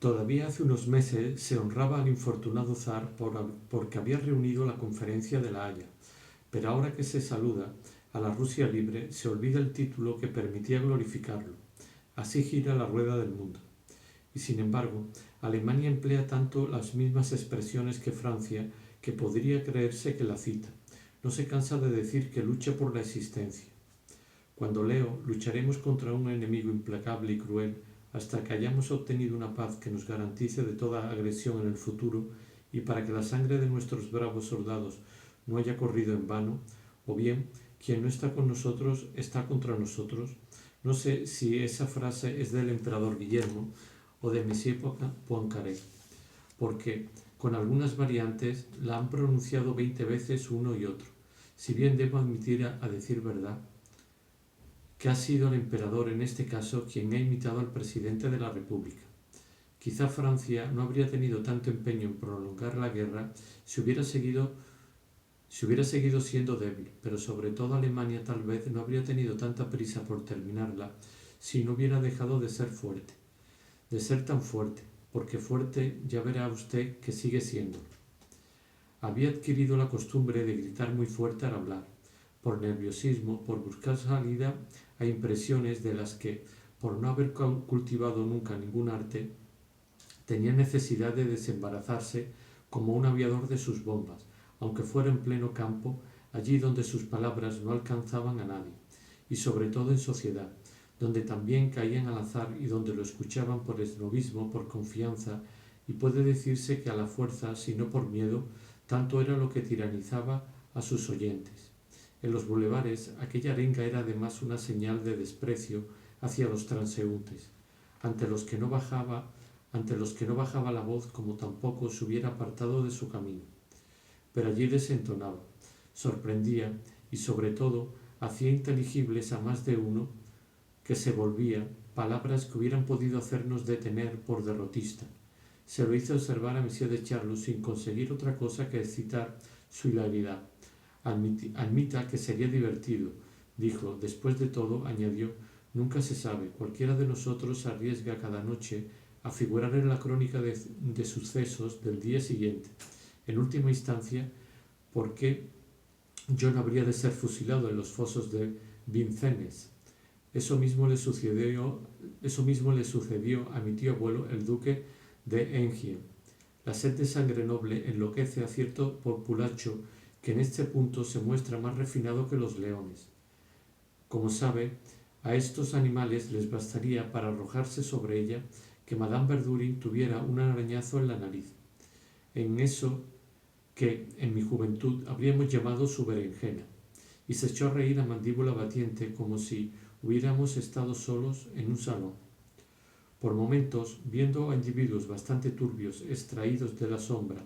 Todavía hace unos meses se honraba al infortunado zar porque había reunido la Conferencia de La Haya, pero ahora que se saluda a la Rusia libre se olvida el título que permitía glorificarlo. Así gira la rueda del mundo. Y sin embargo, Alemania emplea tanto las mismas expresiones que Francia que podría creerse que la cita. No se cansa de decir que lucha por la existencia. Cuando leo, lucharemos contra un enemigo implacable y cruel hasta que hayamos obtenido una paz que nos garantice de toda agresión en el futuro y para que la sangre de nuestros bravos soldados no haya corrido en vano, o bien, quien no está con nosotros está contra nosotros. No sé si esa frase es del emperador Guillermo o de Monsieur Poincaré, porque con algunas variantes la han pronunciado 20 veces uno y otro, si bien debo admitir a decir verdad que ha sido el emperador en este caso quien ha imitado al presidente de la República. Quizá Francia no habría tenido tanto empeño en prolongar la guerra si hubiera seguido siendo débil, pero sobre todo Alemania tal vez no habría tenido tanta prisa por terminarla si no hubiera dejado de ser fuerte, de ser tan fuerte, porque fuerte ya verá usted que sigue siendo. Había adquirido la costumbre de gritar muy fuerte al hablar, por nerviosismo, por buscar salida a impresiones de las que, por no haber cultivado nunca ningún arte, tenía necesidad de desembarazarse como un aviador de sus bombas, aunque fuera en pleno campo, allí donde sus palabras no alcanzaban a nadie, y sobre todo en sociedad, donde también caían al azar y donde lo escuchaban por esnovismo, por confianza, y puede decirse que a la fuerza, si no por miedo, tanto era lo que tiranizaba a sus oyentes. En los bulevares aquella arenga era además una señal de desprecio hacia los transeúntes, ante los que no bajaba la voz como tampoco se hubiera apartado de su camino. Pero allí desentonaba, sorprendía y sobre todo hacía inteligibles a más de uno que se volvía palabras que hubieran podido hacernos detener por derrotista. Se lo hizo observar a Monsieur de Charlus sin conseguir otra cosa que excitar su hilaridad. Admita que sería divertido, dijo. Después de todo, añadió, nunca se sabe, cualquiera de nosotros arriesga cada noche a figurar en la crónica de sucesos del día siguiente. En última instancia, ¿por qué yo no habría de ser fusilado en los fosos de Vincennes? Eso mismo le sucedió a mi tío abuelo, el duque de Enghien. La sed de sangre noble enloquece a cierto populacho que en este punto se muestra más refinado que los leones. Como sabe, a estos animales les bastaría para arrojarse sobre ella que Madame Verdurin tuviera un arañazo en la nariz, en eso que en mi juventud habríamos llamado su berenjena, y se echó a reír a mandíbula batiente como si hubiéramos estado solos en un salón. Por momentos, viendo a individuos bastante turbios extraídos de la sombra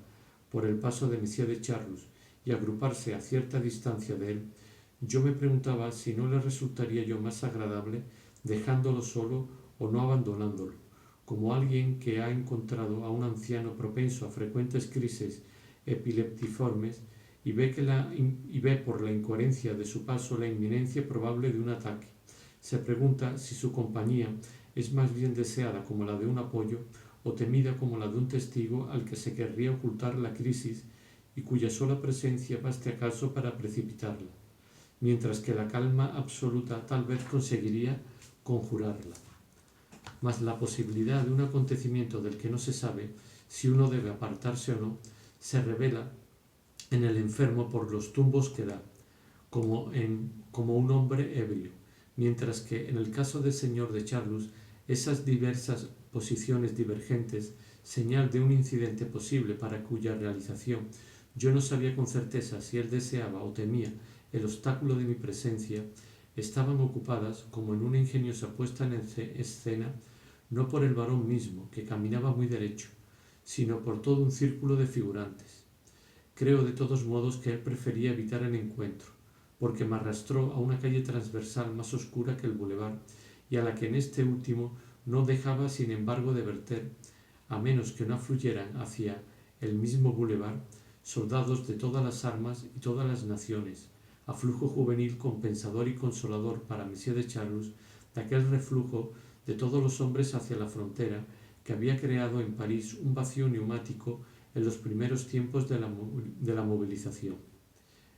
por el paso de Monsieur de Charlus y agruparse a cierta distancia de él, yo me preguntaba si no le resultaría yo más agradable dejándolo solo o no abandonándolo, como alguien que ha encontrado a un anciano propenso a frecuentes crisis epileptiformes y ve por la incoherencia de su paso la inminencia probable de un ataque. Se pregunta si su compañía es más bien deseada como la de un apoyo o temida como la de un testigo al que se querría ocultar la crisis y cuya sola presencia baste acaso para precipitarla, mientras que la calma absoluta tal vez conseguiría conjurarla. Mas la posibilidad de un acontecimiento del que no se sabe si uno debe apartarse o no, se revela en el enfermo por los tumbos que da, como un hombre ebrio, mientras que en el caso del señor de Charlus, esas diversas posiciones divergentes, señal de un incidente posible para cuya realización yo no sabía con certeza si él deseaba o temía el obstáculo de mi presencia, estaban ocupadas, como en una ingeniosa puesta en escena, no por el varón mismo, que caminaba muy derecho, sino por todo un círculo de figurantes. Creo de todos modos que él prefería evitar el encuentro, porque me arrastró a una calle transversal más oscura que el bulevar y a la que en este último no dejaba sin embargo de verter, a menos que no afluyeran hacia el mismo bulevar, soldados de todas las armas y todas las naciones, aflujo juvenil compensador y consolador para Monsieur de Charlus de aquel reflujo de todos los hombres hacia la frontera que había creado en París un vacío neumático en los primeros tiempos de la movilización.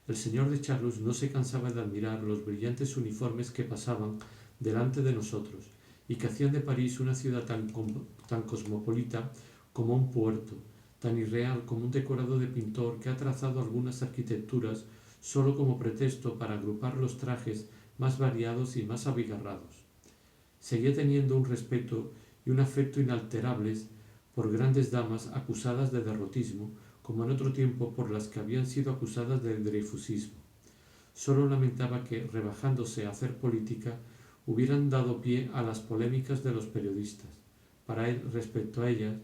El señor de Charlus no se cansaba de admirar los brillantes uniformes que pasaban delante de nosotros y que hacían de París una ciudad tan cosmopolita como un puerto, tan irreal como un decorado de pintor que ha trazado algunas arquitecturas solo como pretexto para agrupar los trajes más variados y más abigarrados. Seguía teniendo un respeto y un afecto inalterables por grandes damas acusadas de derrotismo, como en otro tiempo por las que habían sido acusadas de dreyfusismo. Solo lamentaba que, rebajándose a hacer política, hubieran dado pie a las polémicas de los periodistas. Para él, respecto a ellas,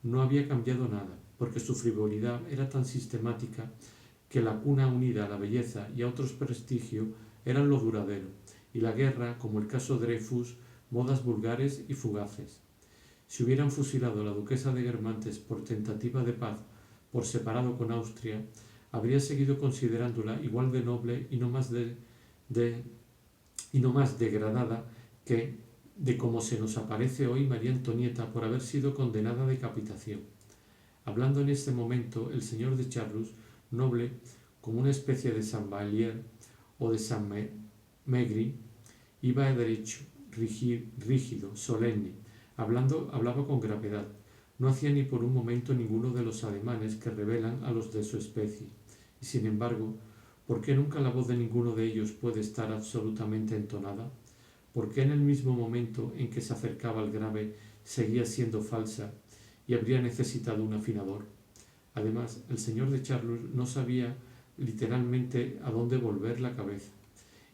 no había cambiado nada, porque su frivolidad era tan sistemática que la cuna unida a la belleza y a otros prestigios eran lo duradero, y la guerra, como el caso Dreyfus, modas vulgares y fugaces. Si hubieran fusilado a la duquesa de Guermantes por tentativa de paz por separado con Austria, habría seguido considerándola igual de noble y no más degradada que de como se nos aparece hoy María Antonieta por haber sido condenada a decapitación. Hablando en este momento, el señor de Charlus, noble como una especie de Saint Vallier o de Saint Megri, iba derecho, rígido, solemne, hablaba con gravedad. No hacía ni por un momento ninguno de los ademanes que revelan a los de su especie. Y sin embargo, ¿por qué nunca la voz de ninguno de ellos puede estar absolutamente entonada? ¿Por qué en el mismo momento en que se acercaba al grave seguía siendo falsa y habría necesitado un afinador? Además, el señor de Charlus no sabía literalmente a dónde volver la cabeza,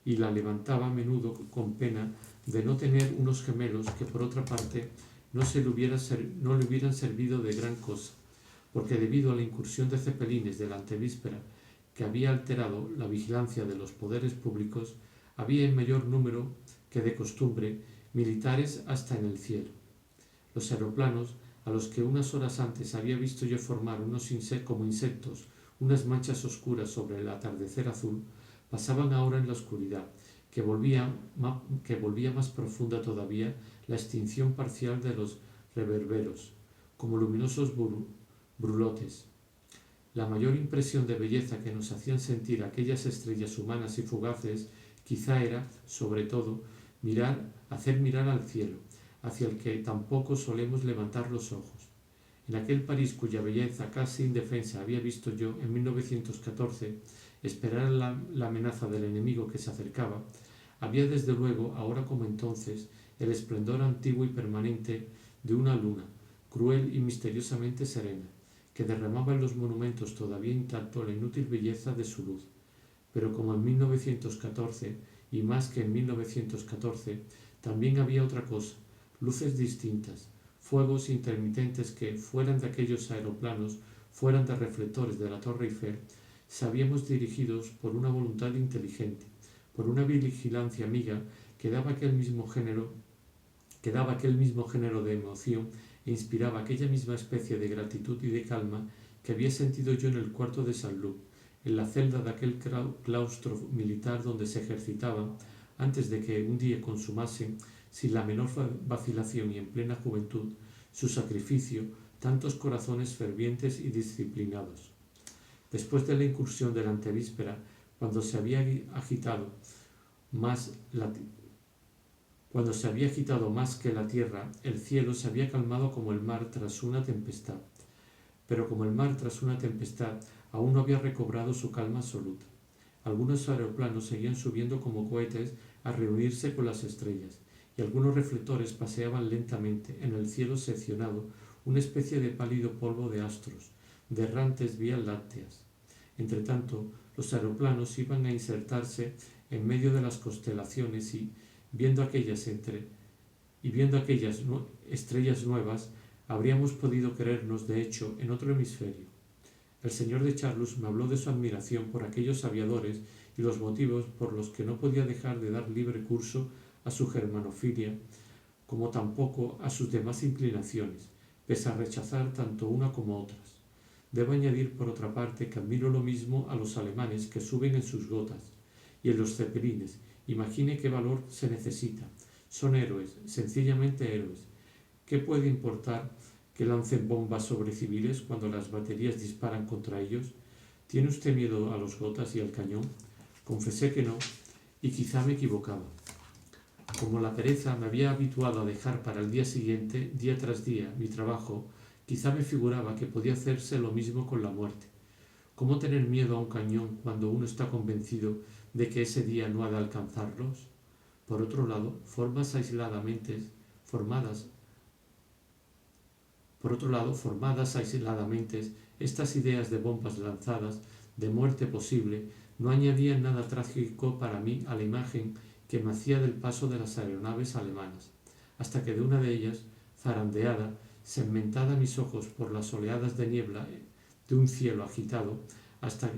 y la levantaba a menudo con pena de no tener unos gemelos que, por otra parte, no le hubieran servido de gran cosa, porque debido a la incursión de cepelines de la antevíspera que había alterado la vigilancia de los poderes públicos, había en mayor número que de costumbre militares hasta en el cielo. Los aeroplanos, a los que unas horas antes había visto yo formar como insectos unas manchas oscuras sobre el atardecer azul, pasaban ahora en la oscuridad, que volvía más profunda todavía la extinción parcial de los reverberos, como luminosos brulotes. La mayor impresión de belleza que nos hacían sentir aquellas estrellas humanas y fugaces quizá era, sobre todo, hacer mirar al cielo, hacia el que tampoco solemos levantar los ojos. En aquel París cuya belleza casi indefensa había visto yo en 1914 esperar la amenaza del enemigo que se acercaba, había desde luego, ahora como entonces, el esplendor antiguo y permanente de una luna, cruel y misteriosamente serena, que derramaba en los monumentos todavía intacto la inútil belleza de su luz. Pero como en 1914, y más que en 1914, también había otra cosa, luces distintas, fuegos intermitentes que, fueran de aquellos aeroplanos, fueran de reflectores de la Torre Eiffel, sabíamos dirigidos por una voluntad inteligente, por una vigilancia amiga que daba aquel mismo género de emoción e inspiraba aquella misma especie de gratitud y de calma que había sentido yo en el cuarto de Saint-Lô, en la celda de aquel claustro militar donde se ejercitaban, antes de que un día consumasen, sin la menor vacilación y en plena juventud, su sacrificio, tantos corazones fervientes y disciplinados. Después de la incursión de la antevíspera, cuando se había agitado más que la tierra, el cielo se había calmado como el mar tras una tempestad. Pero como el mar tras una tempestad aún no había recobrado su calma absoluta. Algunos aeroplanos seguían subiendo como cohetes a reunirse con las estrellas, y algunos reflectores paseaban lentamente en el cielo seccionado una especie de pálido polvo de astros, de errantes vías lácteas. Entretanto, los aeroplanos iban a insertarse en medio de las constelaciones y, viendo aquellas estrellas nuevas, habríamos podido creernos, de hecho, en otro hemisferio. El señor de Charlus me habló de su admiración por aquellos aviadores y los motivos por los que no podía dejar de dar libre curso a su germanofilia, como tampoco a sus demás inclinaciones, pese a rechazar tanto una como otras. Debo añadir, por otra parte, que admiro lo mismo a los alemanes que suben en sus gotas y en los cepelines. Imagine qué valor se necesita. Son héroes, sencillamente héroes, ¿Qué puede importar que lancen bombas sobre civiles cuando las baterías disparan contra ellos? ¿Tiene usted miedo a los gotas y al cañón? Confesé que no, y quizá me equivocaba. Como la pereza me había habituado a dejar para el día siguiente, día tras día, mi trabajo, quizá me figuraba que podía hacerse lo mismo con la muerte. ¿Cómo tener miedo a un cañón cuando uno está convencido de que ese día no ha de alcanzarlos? Por otro lado, formadas aisladamente, estas ideas de bombas lanzadas, de muerte posible, no añadían nada trágico para mí a la imagen que me hacía del paso de las aeronaves alemanas, hasta que de una de ellas, zarandeada, segmentada a mis ojos por las oleadas de niebla de un cielo agitado, hasta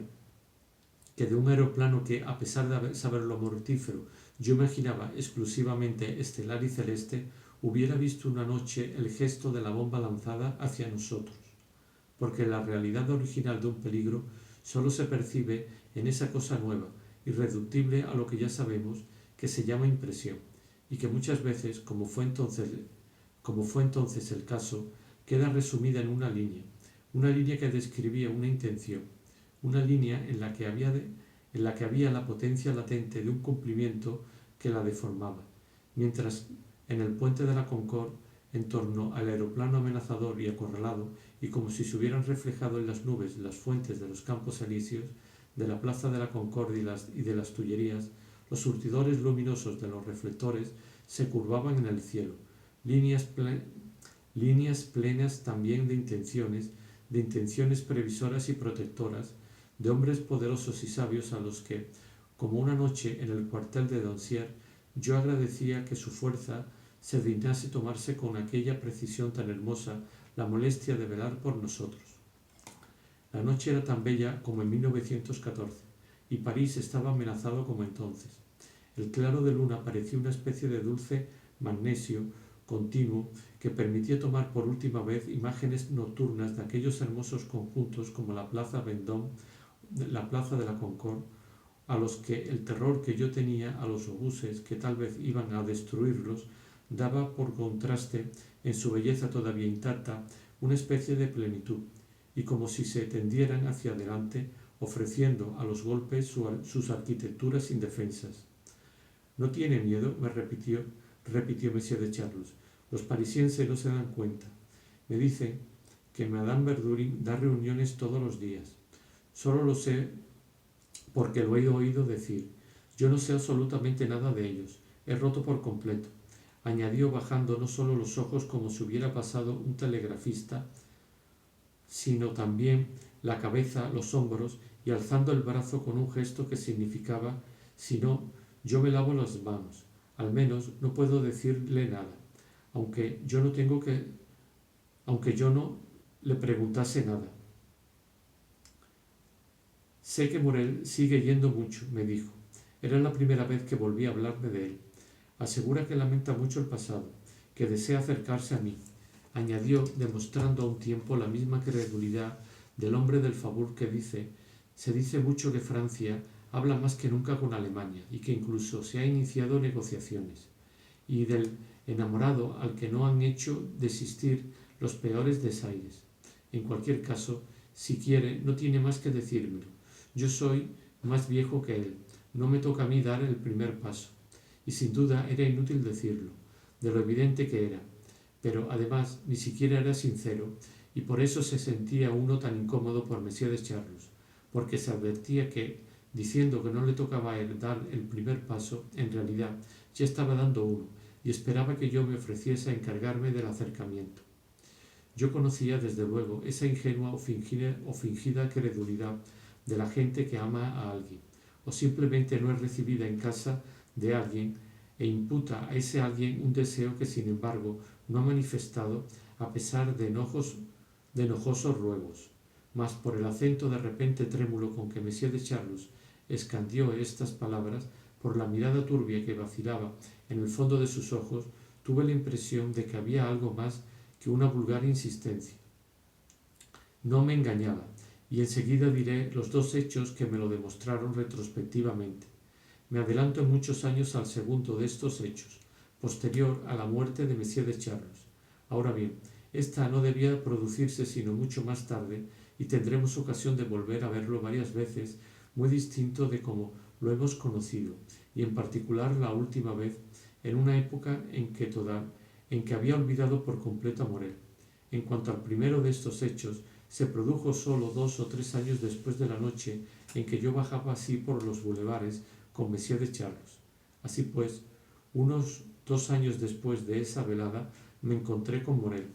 que de un aeroplano que, a pesar de saberlo mortífero, yo imaginaba exclusivamente estelar y celeste, hubiera visto una noche el gesto de la bomba lanzada hacia nosotros, porque la realidad original de un peligro solo se percibe en esa cosa nueva, irreductible a lo que ya sabemos, que se llama impresión, y que muchas veces, como fue entonces el caso, queda resumida en una línea que describía una intención, una línea en la que había la potencia latente de un cumplimiento que la deformaba, mientras en el puente de la Concorde, en torno al aeroplano amenazador y acorralado, y como si se hubieran reflejado en las nubes las fuentes de los Campos Elíseos, de la plaza de la Concorde y de las Tullerías, los surtidores luminosos de los reflectores se curvaban en el cielo, líneas plenas también de intenciones previsoras y protectoras, de hombres poderosos y sabios a los que, como una noche en el cuartel de Donsier, yo agradecía que su fuerza se dignase tomarse con aquella precisión tan hermosa la molestia de velar por nosotros. La noche era tan bella como en 1914, y París estaba amenazado como entonces. El claro de luna parecía una especie de dulce magnesio continuo que permitía tomar por última vez imágenes nocturnas de aquellos hermosos conjuntos como la Plaza Vendôme, la Plaza de la Concorde, a los que el terror que yo tenía a los obuses que tal vez iban a destruirlos daba por contraste, en su belleza todavía intacta, una especie de plenitud, y como si se tendieran hacia adelante, ofreciendo a los golpes sus arquitecturas indefensas. ¿No tiene miedo?, me repitió Monsieur de Charlus. Los parisienses no se dan cuenta. Me dicen que Madame Verdurin da reuniones todos los días. Solo lo sé porque lo he oído decir. Yo no sé absolutamente nada de ellos. He roto por completo, añadió bajando no solo los ojos como si hubiera pasado un telegrafista, sino también la cabeza, los hombros, y alzando el brazo con un gesto que significaba: si no, yo me lavo las manos. Al menos no puedo decirle nada, aunque yo no le preguntase nada. Sé que Morel sigue yendo mucho, me dijo. Era la primera vez que volví a hablarme de él. Asegura que lamenta mucho el pasado, que desea acercarse a mí, añadió, demostrando a un tiempo la misma credulidad del hombre del favor que se dice mucho que Francia habla más que nunca con Alemania y que incluso se ha iniciado negociaciones, y del enamorado al que no han hecho desistir los peores desaires. En cualquier caso, si quiere, no tiene más que decírmelo. Yo soy más viejo que él, no me toca a mí dar el primer paso, y sin duda era inútil decirlo, de lo evidente que era, pero además ni siquiera era sincero, y por eso se sentía uno tan incómodo por Monsieur de Charlus, porque se advertía que, diciendo que no le tocaba a él dar el primer paso, en realidad ya estaba dando uno, y esperaba que yo me ofreciese a encargarme del acercamiento. Yo conocía, desde luego, esa ingenua o fingida credulidad de la gente que ama a alguien, o simplemente no es recibida en casa de alguien e imputa a ese alguien un deseo que, sin embargo, no ha manifestado a pesar de enojosos ruegos. Mas por el acento de repente trémulo con que Monsieur de Charlus escandió estas palabras, por la mirada turbia que vacilaba en el fondo de sus ojos, tuve la impresión de que había algo más que una vulgar insistencia. No me engañaba, y enseguida diré los dos hechos que me lo demostraron retrospectivamente. Me adelanto en muchos años al segundo de estos hechos, posterior a la muerte de Monsieur de Charlus. Ahora bien, esta no debía producirse sino mucho más tarde, y tendremos ocasión de volver a verlo varias veces, muy distinto de como lo hemos conocido, y en particular la última vez, en una época en que había olvidado por completo a Morel. En cuanto al primero de estos hechos, se produjo solo 2 o 3 años después de la noche en que yo bajaba así por los bulevares con Monsieur de Charlus. Así pues, unos 2 años después de esa velada, me encontré con Morel.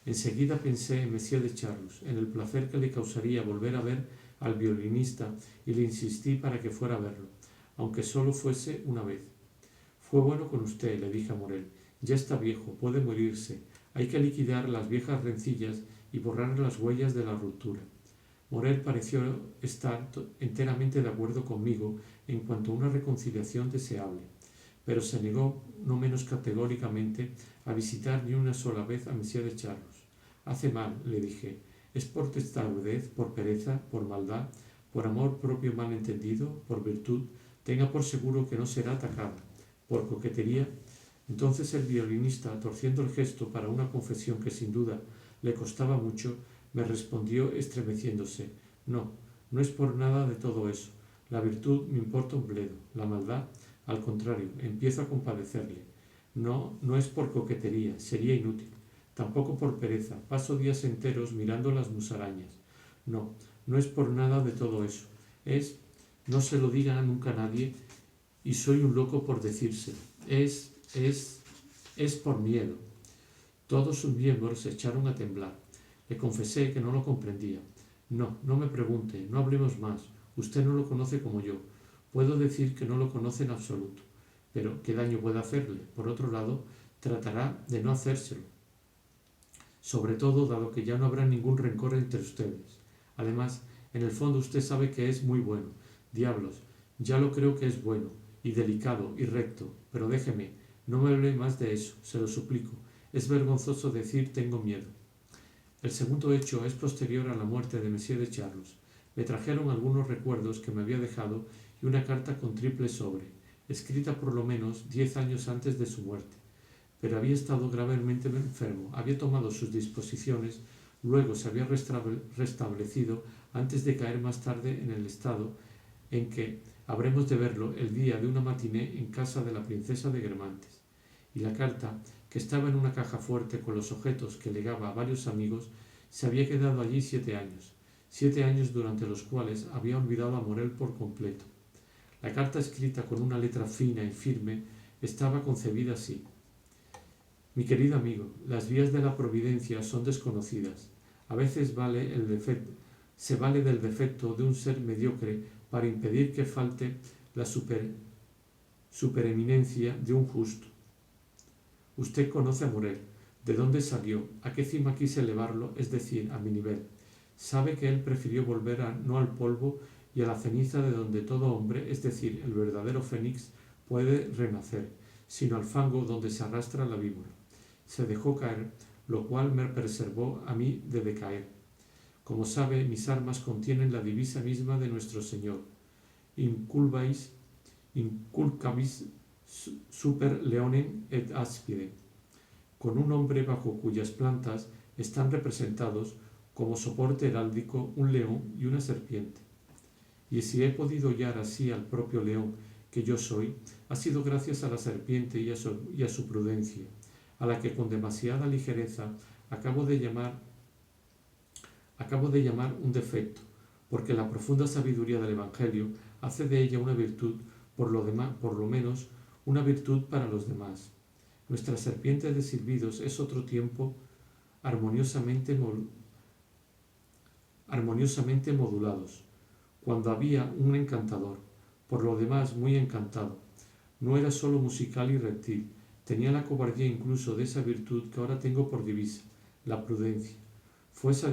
Enseguida pensé en Monsieur de Charlus, en el placer que le causaría volver a ver al violinista, y le insistí para que fuera a verlo, aunque solo fuese una vez. Fue bueno con usted, le dije a Morel. Ya está viejo, puede morirse. Hay que liquidar las viejas rencillas y borrar las huellas de la ruptura. Morel pareció estar enteramente de acuerdo conmigo en cuanto a una reconciliación deseable, pero se negó no menos categóricamente a visitar ni una sola vez a Monsieur de Charlus. Hace mal, le dije. ¿Es por testarudez, por pereza, por maldad, por amor propio mal entendido, por virtud? Tenga por seguro que no será atacada. ¿Por coquetería? Entonces el violinista, torciendo el gesto para una confesión que sin duda le costaba mucho, me respondió estremeciéndose: no, no es por nada de todo eso. La virtud me importa un bledo. La maldad, al contrario, empiezo a compadecerle. No, no es por coquetería, sería inútil. Tampoco por pereza. Paso días enteros mirando las musarañas. No, no es por nada de todo eso. No se lo diga nunca a nadie, y soy un loco por decírselo. Es por miedo. Todos sus miembros se echaron a temblar. Le confesé que no lo comprendía. No, no me pregunte, no hablemos más. Usted no lo conoce como yo. Puedo decir que no lo conoce en absoluto. Pero, ¿qué daño puede hacerle? Por otro lado, tratará de no hacérselo. Sobre todo, dado que ya no habrá ningún rencor entre ustedes. Además, en el fondo usted sabe que es muy bueno. Diablos, ya lo creo que es bueno, y delicado, y recto. Pero déjeme, no me hable más de eso, se lo suplico. Es vergonzoso decir tengo miedo. El segundo hecho es posterior a la muerte de Monsieur de Charlus. Me trajeron algunos recuerdos que me había dejado y una carta con triple sobre, escrita por lo menos 10 años antes de su muerte. Pero había estado gravemente enfermo, había tomado sus disposiciones, luego se había restablecido antes de caer más tarde en el estado en que habremos de verlo el día de una matiné en casa de la princesa de Guermantes. Y la carta, que estaba en una caja fuerte con los objetos que legaba a varios amigos, se había quedado allí 7 años, 7 años durante los cuales había olvidado a Morel por completo. La carta, escrita con una letra fina y firme, estaba concebida así: mi querido amigo, las vías de la providencia son desconocidas. A veces se vale del defecto de un ser mediocre para impedir que falte la supereminencia de un justo. Usted conoce a Morel, de dónde salió, a qué cima quise elevarlo, es decir, a mi nivel. Sabe que él prefirió volver no al polvo y a la ceniza de donde todo hombre, es decir, el verdadero fénix, puede renacer, sino al fango donde se arrastra la víbora. Se dejó caer, lo cual me preservó a mí de decaer. Como sabe, mis armas contienen la divisa misma de nuestro Señor: inculcabis super leonem et aspide, con un hombre bajo cuyas plantas están representados como soporte heráldico un león y una serpiente. Y si he podido hallar así al propio león que yo soy, ha sido gracias a la serpiente y a su prudencia, a la que con demasiada ligereza acabo de llamar un defecto, porque la profunda sabiduría del Evangelio hace de ella una virtud, por lo menos una virtud para los demás. Nuestra serpiente de silbidos es otro tiempo armoniosamente modulados, cuando había un encantador, por lo demás muy encantado. No era sólo musical y reptil, tenía la cobardía incluso de esa virtud que ahora tengo por divisa, la prudencia. Fue esa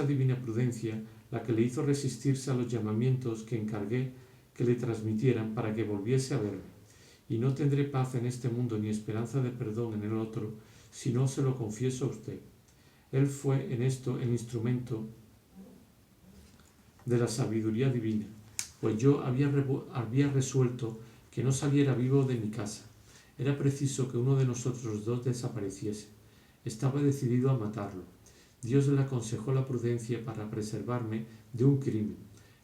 divina prudencia la que le hizo resistirse a los llamamientos que encargué que le transmitieran para que volviese a verme. Y no tendré paz en este mundo ni esperanza de perdón en el otro, si no se lo confieso a usted. Él fue en esto el instrumento de la sabiduría divina, pues yo había resuelto que no saliera vivo de mi casa. Era preciso que uno de nosotros dos desapareciese. estaba decidido a matarlo. Dios le aconsejó la prudencia para preservarme de un crimen.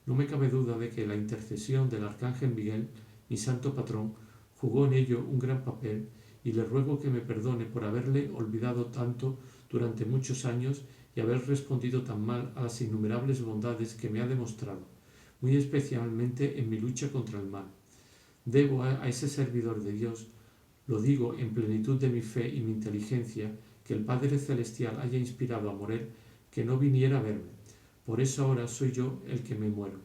No me cabe duda de que la intercesión del arcángel Miguel, mi santo patrón, jugó en ello un gran papel, y le ruego que me perdone por haberle olvidado tanto durante muchos años y haber respondido tan mal a las innumerables bondades que me ha demostrado, muy especialmente en mi lucha contra el mal. Debo a ese servidor de Dios, lo digo en plenitud de mi fe y mi inteligencia, que el Padre Celestial haya inspirado a Morel que no viniera a verme. Por eso ahora soy yo el que me muero,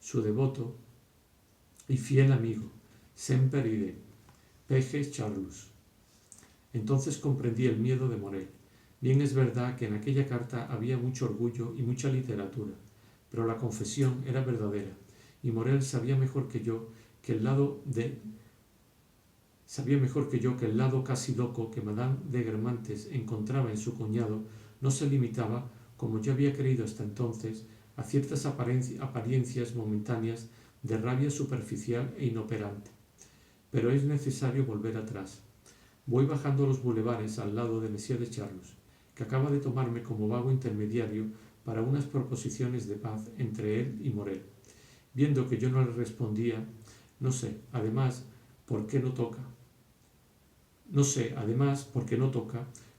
su devoto y fiel amigo, Semper Ide, P.G. Charlus. Entonces comprendí el miedo de Morel. Bien es verdad que en aquella carta había mucho orgullo y mucha literatura, pero la confesión era verdadera, y Morel sabía mejor que yo que el lado casi loco que Madame de Guermantes encontraba en su cuñado no se limitaba, como yo había creído hasta entonces, a ciertas apariencias momentáneas de rabia superficial e inoperante. Pero es necesario volver atrás. Voy bajando los bulevares al lado de Monsieur de Charlus, que acaba de tomarme como vago intermediario para unas proposiciones de paz entre él y Morel. Viendo que yo no le respondía, no sé, además, por qué no toca,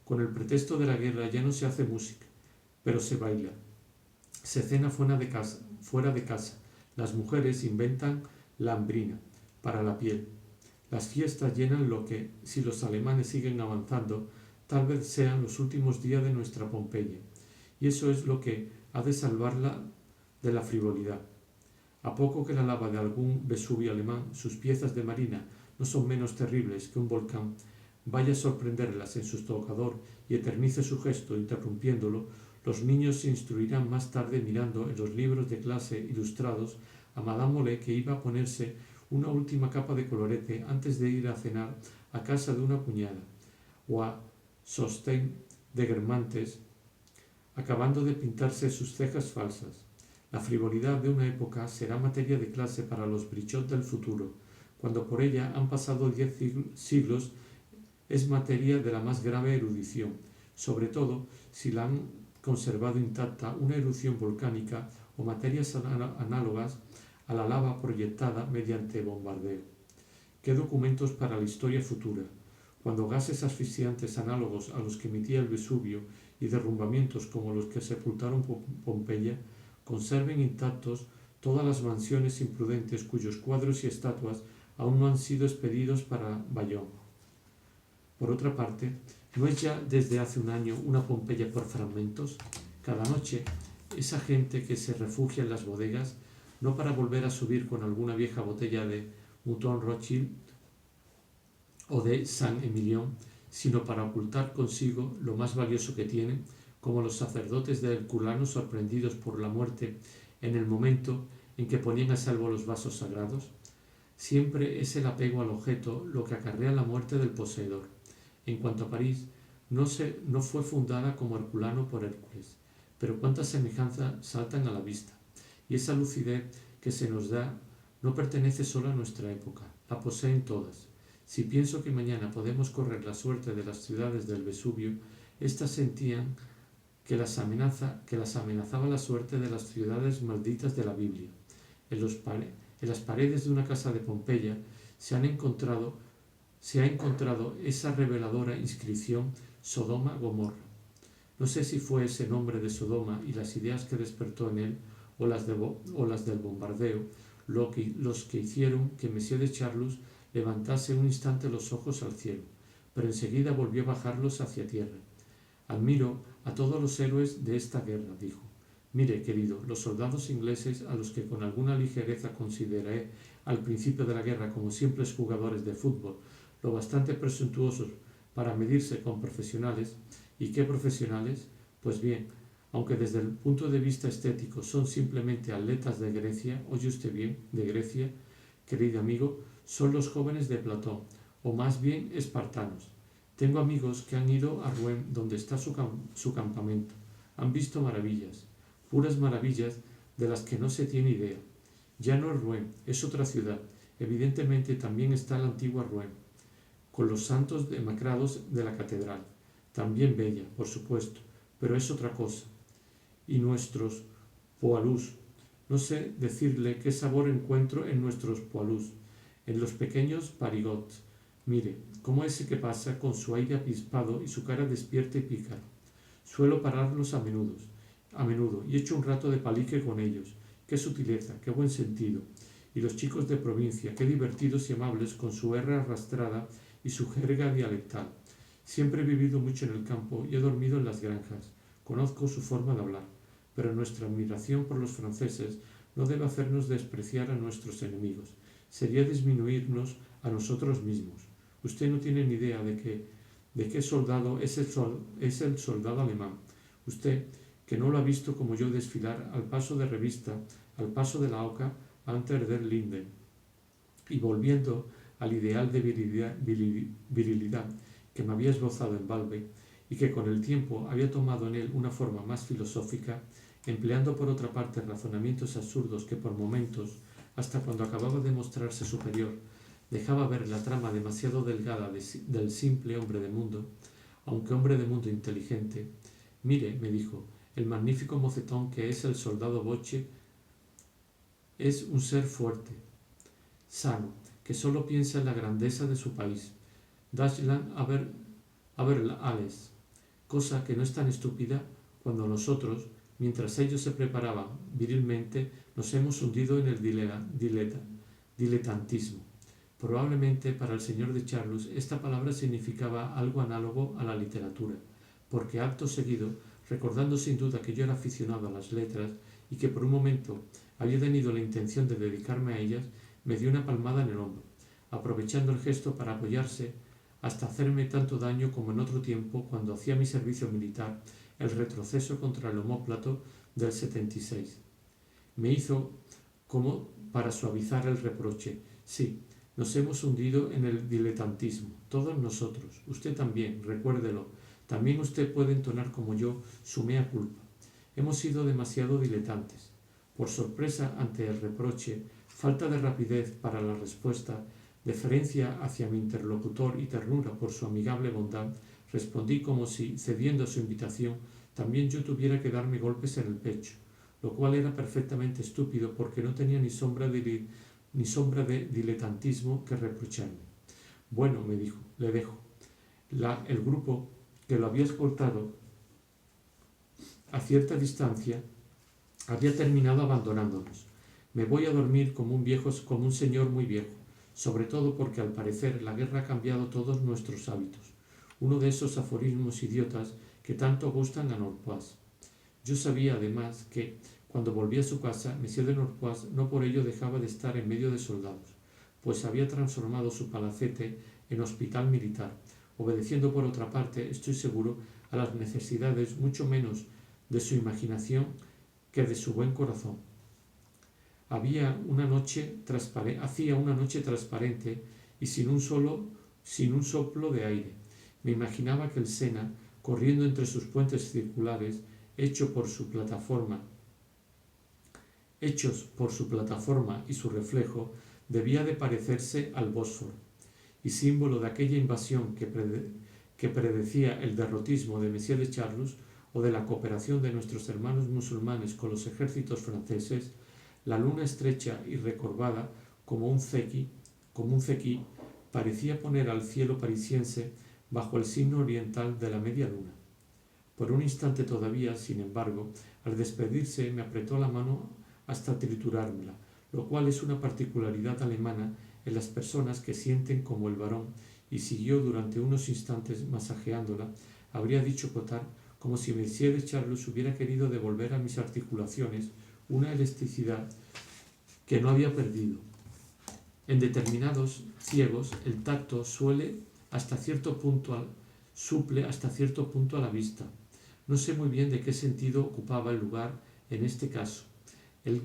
con el pretexto de la guerra ya no se hace música, pero se baila. Se cena fuera de casa. Las mujeres inventan la hambrina para la piel. Las fiestas llenan lo que, si los alemanes siguen avanzando, tal vez sean los últimos días de nuestra Pompeya. Y eso es lo que ha de salvarla de la frivolidad. A poco que la lava de algún Vesubio alemán, sus piezas de marina no son menos terribles que un volcán, vaya a sorprenderlas en su tocador y eternice su gesto interrumpiéndolo, los niños se instruirán más tarde mirando en los libros de clase ilustrados a Madame Molé, que iba a ponerse una última capa de colorete antes de ir a cenar a casa de una cuñada, o a Sostén de Guermantes acabando de pintarse sus cejas falsas. La frivolidad de una época será materia de clase para los brichot del futuro. Cuando por ella han pasado 10 siglos, es materia de la más grave erudición, sobre todo si la han conservado intacta una erupción volcánica o materias análogas a la lava proyectada mediante bombardeo. ¿Qué documentos para la historia futura? Cuando gases asfixiantes análogos a los que emitía el Vesubio y derrumbamientos como los que sepultaron Pompeya conserven intactos todas las mansiones imprudentes cuyos cuadros y estatuas aún no han sido expedidos para Bayón. Por otra parte, ¿no es ya desde hace un año una Pompeya por fragmentos? Cada noche, esa gente que se refugia en las bodegas, no para volver a subir con alguna vieja botella de Mouton Rothschild o de Saint-Emilion, sino para ocultar consigo lo más valioso que tienen, como los sacerdotes de Herculano sorprendidos por la muerte en el momento en que ponían a salvo los vasos sagrados. Siempre es el apego al objeto lo que acarrea la muerte del poseedor. En cuanto a París, no fue fundada como Herculano por Hércules, pero cuántas semejanzas saltan a la vista. Y esa lucidez que se nos da no pertenece solo a nuestra época, la poseen todas. Si pienso que mañana podemos correr la suerte de las ciudades del Vesubio, éstas sentían que las amenazaba la suerte de las ciudades malditas de la Biblia. En las paredes de una casa de Pompeya se ha encontrado esa reveladora inscripción Sodoma-Gomorra. No sé si fue ese nombre de Sodoma y las ideas que despertó en él, o las del bombardeo, los que hicieron que Monsieur de Charlus levantase un instante los ojos al cielo, pero enseguida volvió a bajarlos hacia tierra. Admiro a todos los héroes de esta guerra, dijo. Mire, querido, los soldados ingleses, a los que con alguna ligereza consideré al principio de la guerra como simples jugadores de fútbol, lo bastante presuntuosos para medirse con profesionales. ¿Y qué profesionales? Pues bien, aunque desde el punto de vista estético son simplemente atletas de Grecia, oye usted bien, de Grecia, querido amigo, son los jóvenes de Platón, o más bien espartanos. Tengo amigos que han ido a Rouen, donde está su campamento. Han visto maravillas, puras maravillas de las que no se tiene idea. Ya no es Rouen, es otra ciudad. Evidentemente también está la antigua Rouen, con los santos demacrados de la catedral. también bella, por supuesto, pero es otra cosa. Y nuestros poilus, no sé decirle qué sabor encuentro en nuestros poilus, en los pequeños parigots. Mire, como ese que pasa con su aire apispado y su cara despierta y pícara. Suelo pararlos a menudo, y echo un rato de palique con ellos. Qué sutileza, qué buen sentido. Y los chicos de provincia, qué divertidos y amables con su R arrastrada y su jerga dialectal. Siempre he vivido mucho en el campo y he dormido en las granjas. Conozco su forma de hablar, pero nuestra admiración por los franceses no debe hacernos despreciar a nuestros enemigos. Sería disminuirnos a nosotros mismos. Usted no tiene ni idea de qué soldado es el soldado alemán. Usted, que no lo ha visto como yo desfilar al paso de revista, al paso de la oca, antes der Linden, y volviendo al ideal de virilidad que me había esbozado en Balbe, y que con el tiempo había tomado en él una forma más filosófica, empleando por otra parte razonamientos absurdos que por momentos, hasta cuando acababa de mostrarse superior, dejaba ver la trama demasiado delgada del simple hombre de mundo, aunque hombre de mundo inteligente. Mire, me dijo, el magnífico mocetón que es el soldado Boche es un ser fuerte, sano, que solo piensa en la grandeza de su país. Deutschland aber alles, cosa que no es tan estúpida cuando nosotros, mientras ellos se preparaban virilmente, nos hemos hundido en el diletantismo. Probablemente para el señor de Charlus esta palabra significaba algo análogo a la literatura, porque acto seguido, recordando sin duda que yo era aficionado a las letras y que por un momento había tenido la intención de dedicarme a ellas, me dio una palmada en el hombro, aprovechando el gesto para apoyarse hasta hacerme tanto daño como en otro tiempo cuando hacía mi servicio militar el retroceso contra el omóplato del 76. Me hizo como para suavizar el reproche. Sí, nos hemos hundido en el diletantismo, todos nosotros, usted también, recuérdelo, también usted puede entonar como yo su mea culpa. Hemos sido demasiado diletantes. Por sorpresa ante el reproche, falta de rapidez para la respuesta, deferencia hacia mi interlocutor y ternura por su amigable bondad, respondí como si, cediendo a su invitación, también yo tuviera que darme golpes en el pecho, lo cual era perfectamente estúpido porque no tenía ni sombra de diletantismo que reprocharme. Bueno, me dijo, le dejo. El grupo que lo había escoltado a cierta distancia había terminado abandonándonos. Me voy a dormir como un señor muy viejo, sobre todo porque al parecer la guerra ha cambiado todos nuestros hábitos. Uno de esos aforismos idiotas que tanto gustan a Norpois. Yo sabía además que, cuando volví a su casa, M. de Norpois no por ello dejaba de estar en medio de soldados, pues había transformado su palacete en hospital militar, obedeciendo por otra parte, estoy seguro, a las necesidades mucho menos de su imaginación que de su buen corazón. Hacía una noche transparente y sin un soplo de aire. Me imaginaba que el Sena, corriendo entre sus puentes circulares, hechos por su plataforma y su reflejo, debía de parecerse al Bósforo, y símbolo de aquella invasión que predecía el derrotismo de Messier de Charlus o de la cooperación de nuestros hermanos musulmanes con los ejércitos franceses, la luna estrecha y recorvada como un cequí, parecía poner al cielo parisiense bajo el signo oriental de la media luna. Por un instante todavía, sin embargo, al despedirse me apretó la mano hasta triturármela, lo cual es una particularidad alemana en las personas que sienten como el varón, y siguió durante unos instantes masajeándola. Habría dicho Cottard, como si M. de Charlus hubiera querido devolver a mis articulaciones una elasticidad que no había perdido. En determinados ciegos el tacto suple hasta cierto punto a la vista. No sé muy bien de qué sentido ocupaba el lugar en este caso. Él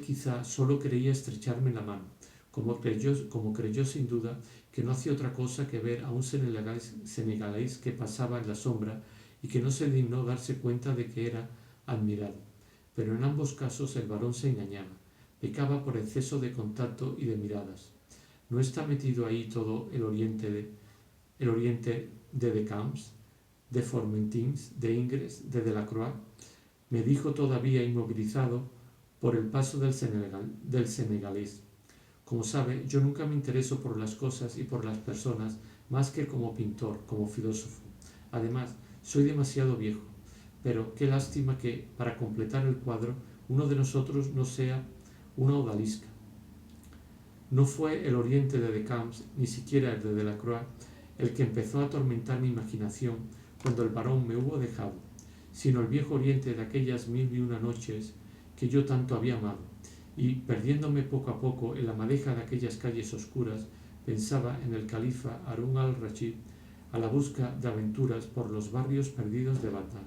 quizá solo quería estrecharme la mano, como creyó sin duda que no hacía otra cosa que ver a un senegalés que pasaba en la sombra y que no se dignó darse cuenta de que era admirado. Pero en ambos casos el varón se engañaba, pecaba por exceso de contacto y de miradas. ¿No está metido ahí todo el oriente de Decamps, de Formentins, de Ingres, de Delacroix, me dijo todavía inmovilizado por el paso del senegalés. Como sabe, yo nunca me intereso por las cosas y por las personas más que como pintor, como filósofo. Además, soy demasiado viejo, pero qué lástima que, para completar el cuadro, uno de nosotros no sea una odalisca. No fue el Oriente de Decamps, ni siquiera el de Delacroix, el que empezó a atormentar mi imaginación cuando el barón me hubo dejado, sino el viejo Oriente de aquellas 1001 noches que yo tanto había amado, y, perdiéndome poco a poco en la madeja de aquellas calles oscuras, pensaba en el califa Harún al-Rashid a la busca de aventuras por los barrios perdidos de Bagdad.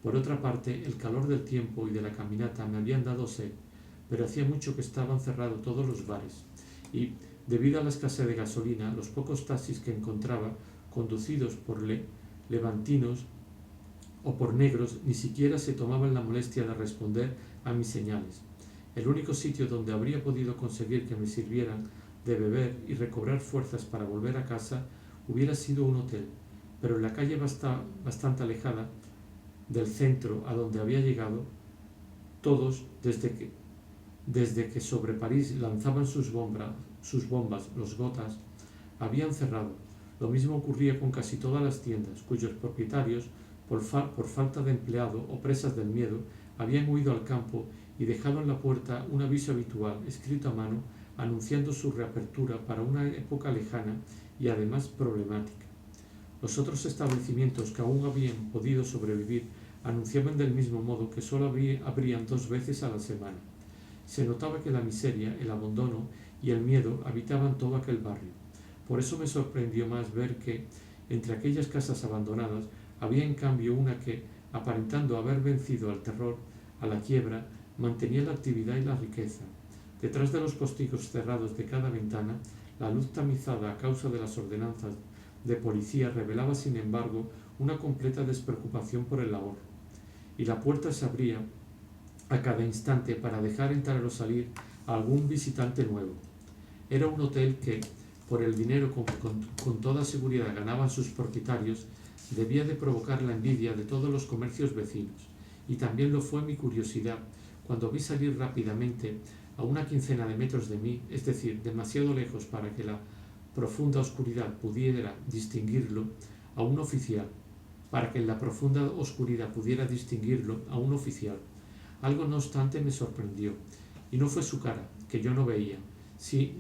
Por otra parte, el calor del tiempo y de la caminata me habían dado sed, pero hacía mucho que estaban cerrados todos los bares, y, debido a la escasez de gasolina, los pocos taxis que encontraba, conducidos por levantinos o por negros, ni siquiera se tomaban la molestia de responder a mis señales. El único sitio donde habría podido conseguir que me sirvieran de beber y recobrar fuerzas para volver a casa hubiera sido un hotel, pero en la calle bastante alejada del centro a donde había llegado, todos, desde que sobre París lanzaban sus bombas, los gotas, habían cerrado. Lo mismo ocurría con casi todas las tiendas, cuyos propietarios, por falta de empleado o presas del miedo, habían huido al campo y dejado en la puerta un aviso habitual, escrito a mano, anunciando su reapertura para una época lejana y además problemática. Los otros establecimientos que aún habían podido sobrevivir anunciaban del mismo modo que solo abrían 2 veces a la semana. Se notaba que la miseria, el abandono y el miedo habitaban todo aquel barrio. Por eso me sorprendió más ver que, entre aquellas casas abandonadas, había en cambio una que, aparentando haber vencido al terror, a la quiebra, mantenía la actividad y la riqueza. Detrás de los postigos cerrados de cada ventana, la luz tamizada a causa de las ordenanzas de policía revelaba, sin embargo, una completa despreocupación por el ahorro. Y la puerta se abría a cada instante para dejar entrar o salir a algún visitante nuevo. Era un hotel que, por el dinero con toda seguridad ganaban sus propietarios, debía de provocar la envidia de todos los comercios vecinos, y también lo fue mi curiosidad cuando vi salir rápidamente a una quincena de metros de mí, es decir, demasiado lejos para que la profunda oscuridad pudiera distinguirlo, a un oficial, para que en la profunda oscuridad pudiera distinguirlo a un oficial. Algo no obstante me sorprendió, y no fue su cara, que yo no veía,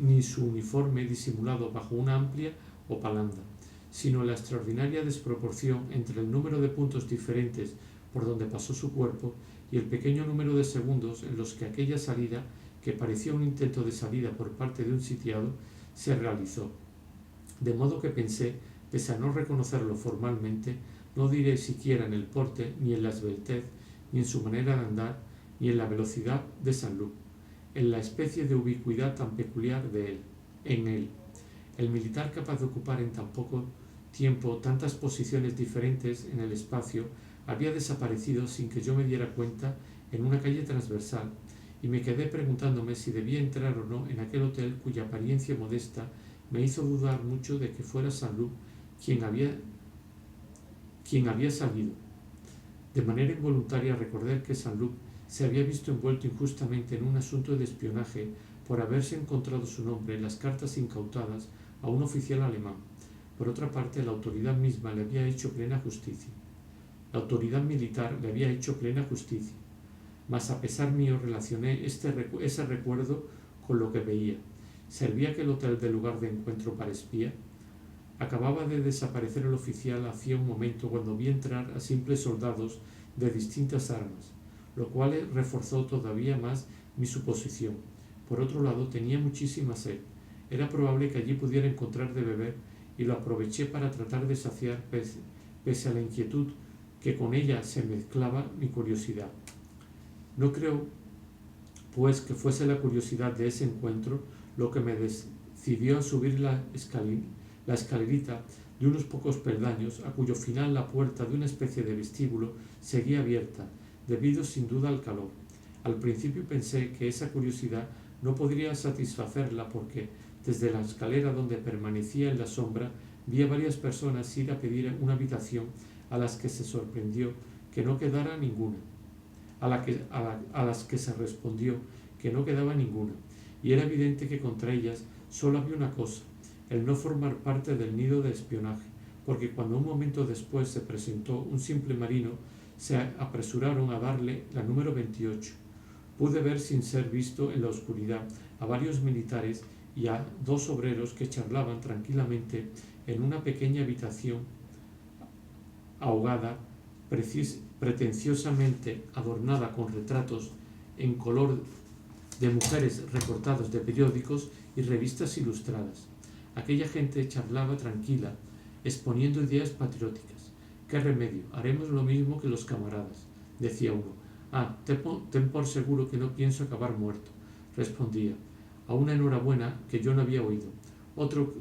ni su uniforme disimulado bajo una amplia hopalanda, sino la extraordinaria desproporción entre el número de puntos diferentes por donde pasó su cuerpo y el pequeño número de segundos en los que aquella salida, que parecía un intento de salida por parte de un sitiado, se realizó. De modo que pensé, pese a no reconocerlo formalmente, no diré siquiera en el porte, ni en la esbeltez, ni en su manera de andar, ni en la velocidad de Saint-Loup, en la especie de ubicuidad tan peculiar en él. El militar capaz de ocupar en tan poco tiempo tantas posiciones diferentes en el espacio había desaparecido sin que yo me diera cuenta en una calle transversal, y me quedé preguntándome si debía entrar o no en aquel hotel cuya apariencia modesta me hizo dudar mucho de que fuera Saint-Loup quien había salido. De manera involuntaria recordé que Saint-Loup se había visto envuelto injustamente en un asunto de espionaje por haberse encontrado su nombre en las cartas incautadas a un oficial alemán. Por otra parte, la autoridad misma le había hecho plena justicia. La autoridad militar le había hecho plena justicia. Mas a pesar mío relacioné ese recuerdo con lo que veía. ¿Servía aquel hotel de lugar de encuentro para espía? Acababa de desaparecer el oficial hacía un momento cuando vi entrar a simples soldados de distintas armas, lo cual reforzó todavía más mi suposición. Por otro lado, tenía muchísima sed. Era probable que allí pudiera encontrar de beber, y lo aproveché para tratar de saciar, pese a la inquietud que con ella se mezclaba, mi curiosidad. No creo, pues, que fuese la curiosidad de ese encuentro lo que me decidió a subir la escalerita de unos pocos peldaños, a cuyo final la puerta de una especie de vestíbulo seguía abierta, debido sin duda al calor. Al principio pensé que esa curiosidad no podría satisfacerla porque, desde la escalera donde permanecía en la sombra, vi a varias personas ir a pedir una habitación a las que se sorprendió que no quedara ninguna, a las que se respondió que no quedaba ninguna, y era evidente que contra ellas solo había una cosa, el no formar parte del nido de espionaje, porque cuando un momento después se presentó un simple marino, se apresuraron a darle la número 28. Pude ver sin ser visto en la oscuridad a varios militares y a 2 obreros que charlaban tranquilamente en una pequeña habitación ahogada, pretenciosamente adornada con retratos en color de mujeres recortados de periódicos y revistas ilustradas. Aquella gente charlaba tranquila, exponiendo ideas patrióticas. «¿Qué remedio? Haremos lo mismo que los camaradas», decía uno. «Ah, ten por seguro que no pienso acabar muerto», respondía, a una enhorabuena que yo no había oído. Otro,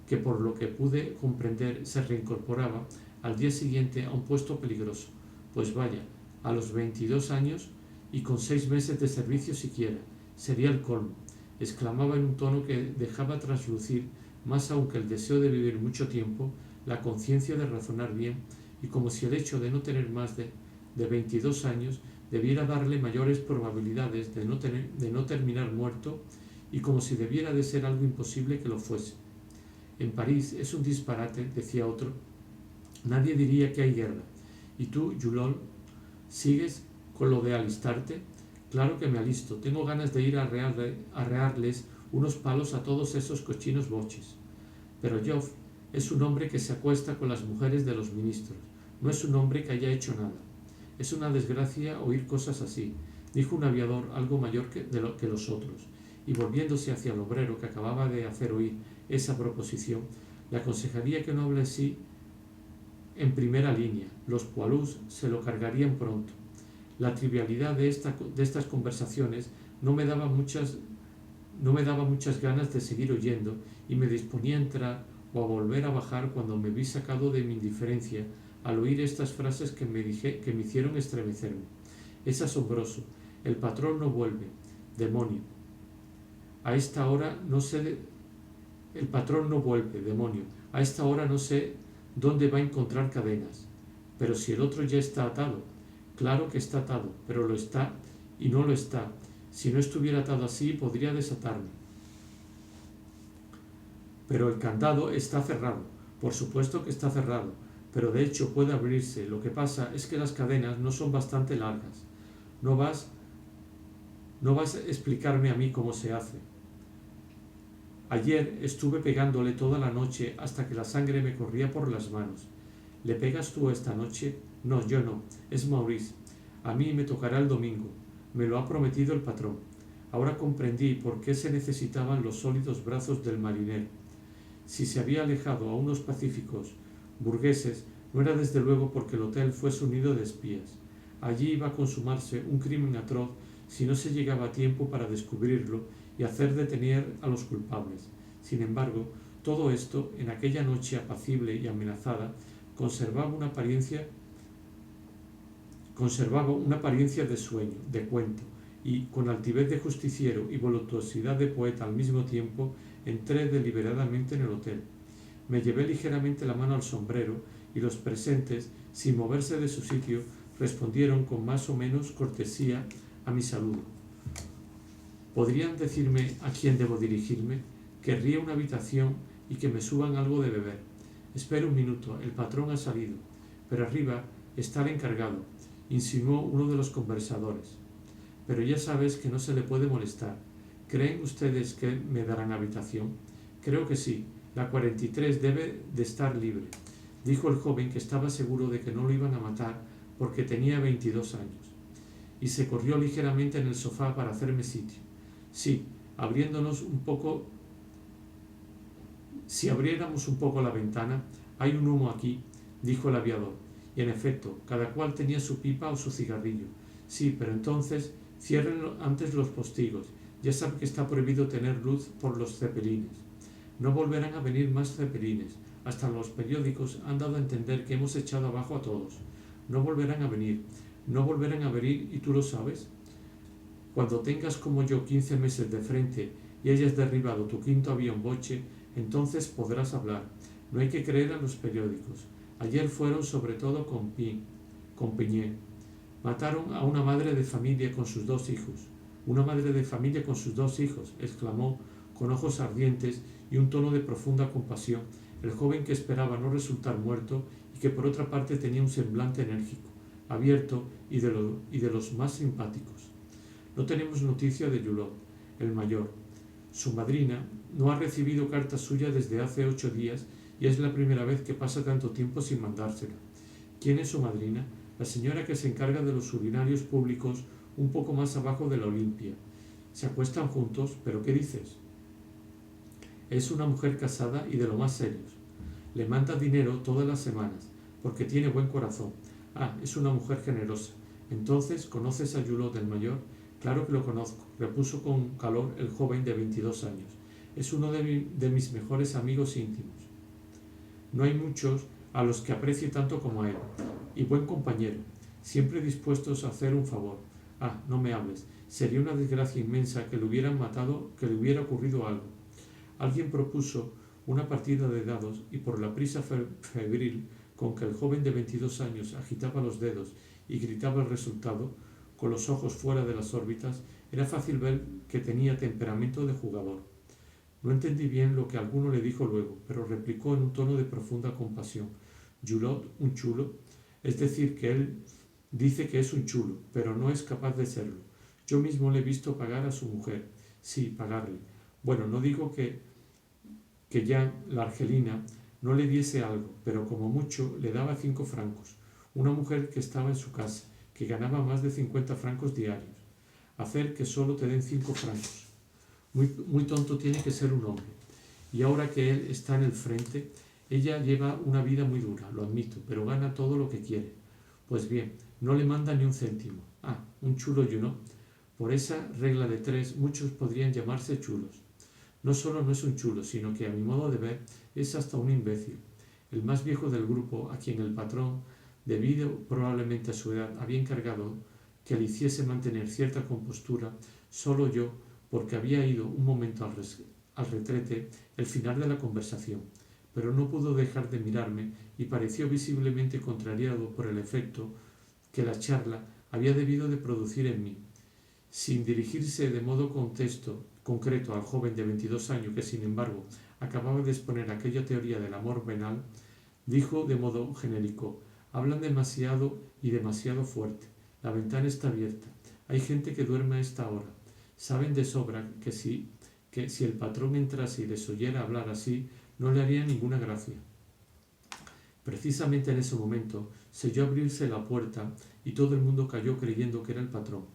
que por lo que pude comprender se reincorporaba al día siguiente a un puesto peligroso. Pues vaya, a los 22 años y con 6 meses de servicio siquiera, sería el colmo, exclamaba en un tono que dejaba traslucir, más aún que el deseo de vivir mucho tiempo, la conciencia de razonar bien, y como si el hecho de no tener más de 22 años debiera darle mayores probabilidades de no terminar muerto, y como si debiera de ser algo imposible que lo fuese. «En París es un disparate», decía otro. «Nadie diría que hay guerra. ¿Y tú, Julol, sigues con lo de alistarte?» «Claro que me alisto. Tengo ganas de ir a arrearles unos palos a todos esos cochinos boches». «Pero Joff es un hombre que se acuesta con las mujeres de los ministros. No es un hombre que haya hecho nada». «Es una desgracia oír cosas así», dijo un aviador algo mayor que los otros, y volviéndose hacia el obrero que acababa de hacer oír esa proposición, le aconsejaría que no hable así en primera línea. Los poilus se lo cargarían pronto. La trivialidad de estas conversaciones no me daba muchas ganas de seguir oyendo, y me disponía a entrar o a volver a bajar cuando me vi sacado de mi indiferencia al oír estas frases que me hicieron estremecerme. «Es asombroso. El patrón no vuelve. Demonio. A esta hora no sé. El patrón no vuelve. Demonio. A esta hora no sé dónde va a encontrar cadenas. Pero si el otro ya está atado». «Claro que está atado, pero lo está y no lo está. Si no estuviera atado así, podría desatarme». «Pero el candado está cerrado». «Por supuesto que está cerrado, pero de hecho puede abrirse. Lo que pasa es que las cadenas no son bastante largas. No vas a explicarme a mí cómo se hace. Ayer estuve pegándole toda la noche hasta que la sangre me corría por las manos». «¿Le pegas tú esta noche?» «No, yo no. Es Maurice. A mí me tocará el domingo. Me lo ha prometido el patrón». Ahora comprendí por qué se necesitaban los sólidos brazos del marinero. Si se había alejado a unos pacíficos burgueses, no era desde luego porque el hotel fuese un nido de espías. Allí iba a consumarse un crimen atroz si no se llegaba a tiempo para descubrirlo y hacer detener a los culpables. Sin embargo, todo esto, en aquella noche apacible y amenazada, conservaba una apariencia de sueño, de cuento, y con altivez de justiciero y voluptuosidad de poeta al mismo tiempo, entré deliberadamente en el hotel. Me llevé ligeramente la mano al sombrero, y los presentes, sin moverse de su sitio, respondieron con más o menos cortesía a mi saludo. ¿Podrían decirme a quién debo dirigirme? Querría una habitación y que me suban algo de beber. Espera un minuto, el patrón ha salido. Pero arriba está el encargado, insinuó uno de los conversadores. Pero ya sabes que no se le puede molestar. ¿Creen ustedes que me darán habitación? Creo que sí. La 43 debe de estar libre, dijo el joven, que estaba seguro de que no lo iban a matar porque tenía 22 años. Y se corrió ligeramente en el sofá para hacerme sitio. Sí, si abriéramos un poco la ventana, hay un humo aquí, dijo el aviador. Y en efecto, cada cual tenía su pipa o su cigarrillo. Sí, pero entonces cierren antes los postigos. Ya saben que está prohibido tener luz por los cepelines. No volverán a venir más cepelines. Hasta los periódicos han dado a entender que hemos echado abajo a todos. No volverán a venir. No volverán a venir, y tú lo sabes. Cuando tengas como yo 15 meses de frente y hayas derribado tu 5.º avión boche, entonces podrás hablar. No hay que creer a los periódicos. Ayer fueron sobre todo con Piñé. Mataron a una madre de familia con sus 2 hijos. Una madre de familia con sus 2 hijos, exclamó con ojos ardientes y un tono de profunda compasión el joven que esperaba no resultar muerto y que por otra parte tenía un semblante enérgico, abierto y de los más simpáticos. No tenemos noticia de Julot, el mayor. Su madrina no ha recibido carta suya desde hace 8 días y es la primera vez que pasa tanto tiempo sin mandársela. ¿Quién es su madrina? La señora que se encarga de los urinarios públicos un poco más abajo de la Olimpia. Se acuestan juntos, ¿pero qué dices? Es una mujer casada y de lo más serios. Le manda dinero todas las semanas, porque tiene buen corazón. Ah, es una mujer generosa. Entonces, ¿conoces a Julot el mayor? Claro que lo conozco, repuso con calor el joven de 22 años. Es uno de mis mejores amigos íntimos. No hay muchos a los que aprecie tanto como a él. Y buen compañero, siempre dispuestos a hacer un favor. Ah, no me hables. Sería una desgracia inmensa que le hubieran matado, que le hubiera ocurrido algo. Alguien propuso una partida de dados y por la prisa febril con que el joven de 22 años agitaba los dedos y gritaba el resultado, con los ojos fuera de las órbitas, era fácil ver que tenía temperamento de jugador. No entendí bien lo que alguno le dijo luego, pero replicó en un tono de profunda compasión. Julot, un chulo, es decir, que él dice que es un chulo, pero no es capaz de serlo. Yo mismo le he visto pagar a su mujer. Sí, pagarle. Bueno, no digo que ya la argelina no le diese algo, pero como mucho le daba 5 francos. Una mujer que estaba en su casa, que ganaba más de 50 francos diarios. Hacer que solo te den 5 francos. Muy tonto tiene que ser un hombre. Y ahora que él está en el frente, ella lleva una vida muy dura, lo admito, pero gana todo lo que quiere. Pues bien, no le manda ni un céntimo. Ah, un chulo Junot. Por esa regla de 3, muchos podrían llamarse chulos. No solo no es un chulo, sino que a mi modo de ver es hasta un imbécil. El más viejo del grupo, a quien el patrón, debido probablemente a su edad, había encargado que le hiciese mantener cierta compostura, solo yo, porque había ido un momento al retrete, el final de la conversación, pero no pudo dejar de mirarme y pareció visiblemente contrariado por el efecto que la charla había debido de producir en mí. Sin dirigirse de modo concreto al joven de 22 años que, sin embargo, acababa de exponer aquella teoría del amor venal, dijo de modo genérico: hablan demasiado y demasiado fuerte. La ventana está abierta. Hay gente que duerme a esta hora. Saben de sobra que si el patrón entrase y les oyera hablar así, no le haría ninguna gracia. Precisamente en ese momento se oyó abrirse la puerta y todo el mundo cayó creyendo que era el patrón,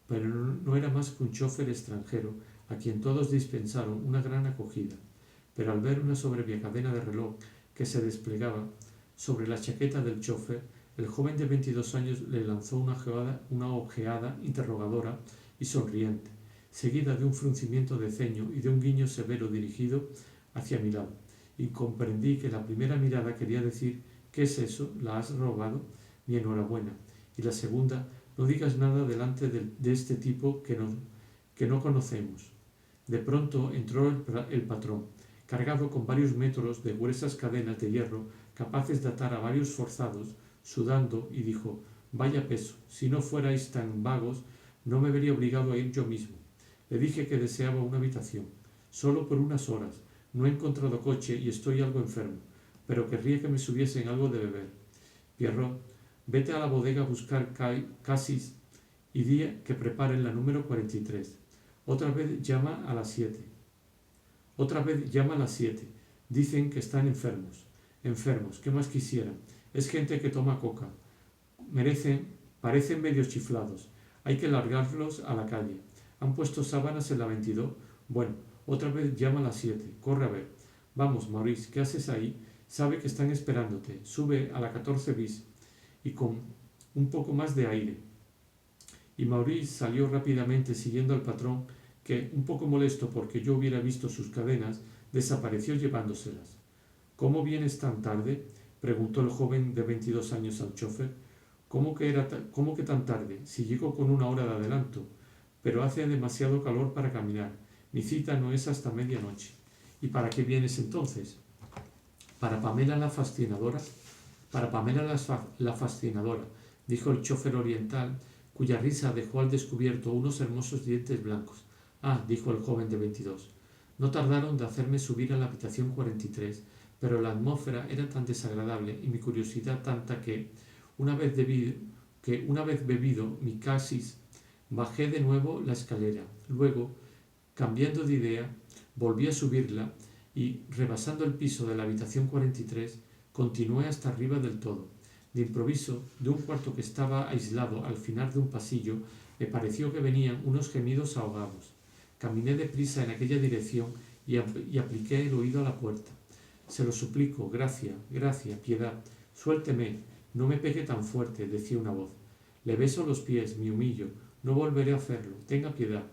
pero no era más que un chofer extranjero a quien todos dispensaron una gran acogida. Pero al ver una soberbia cadena de reloj que se desplegaba sobre la chaqueta del chofer, el joven de 22 años le lanzó una ojeada interrogadora y sonriente, seguida de un fruncimiento de ceño y de un guiño severo dirigido hacia mi lado, y comprendí que la primera mirada quería decir: ¿qué es eso? ¿La has robado? Mi enhorabuena. Y la segunda: no digas nada delante de este tipo que no conocemos. De pronto entró el patrón, cargado con varios metros de gruesas cadenas de hierro capaces de atar a varios forzados, sudando, y dijo: vaya peso, si no fuerais tan vagos, no me vería obligado a ir yo mismo. Le dije que deseaba una habitación, solo por unas horas. No he encontrado coche y estoy algo enfermo, pero querría que me subiesen algo de beber. Pierrot, vete a la bodega a buscar Cassis y di que preparen la número 43. Otra vez llama a las 7. Dicen que están enfermos. Enfermos, ¿qué más quisieran? Es gente que toma coca. Parecen medio chiflados. Hay que largarlos a la calle. Han puesto sábanas en la 22. Bueno, otra vez llama a las 7. Corre a ver. Vamos, Maurice, ¿qué haces ahí? Sabe que están esperándote. Sube a la 14 bis. Y con un poco más de aire. Y Maurice salió rápidamente siguiendo al patrón, que, un poco molesto porque yo hubiera visto sus cadenas, desapareció llevándoselas. ¿Cómo vienes tan tarde?, preguntó el joven de 22 años al chofer. ¿Cómo que tan tarde? Si llego con una hora de adelanto. Pero hace demasiado calor para caminar. Mi cita no es hasta medianoche. ¿Y para qué vienes entonces? ¿Para Pamela la fascinadora? Para Pamela la fascinadora, dijo el chofer oriental, cuya risa dejó al descubierto unos hermosos dientes blancos. Ah, dijo el joven de 22. No tardaron de hacerme subir a la habitación 43, pero la atmósfera era tan desagradable y mi curiosidad tanta que, una vez bebido mi casis, bajé de nuevo la escalera. Luego, cambiando de idea, volví a subirla y, rebasando el piso de la habitación 43, continué hasta arriba del todo. De improviso, de un cuarto que estaba aislado al final de un pasillo, me pareció que venían unos gemidos ahogados. Caminé deprisa en aquella dirección y apliqué el oído a la puerta. Se lo suplico, gracia, piedad, suélteme, no me pegue tan fuerte, decía una voz. Le beso los pies, me humillo, no volveré a hacerlo, tenga piedad.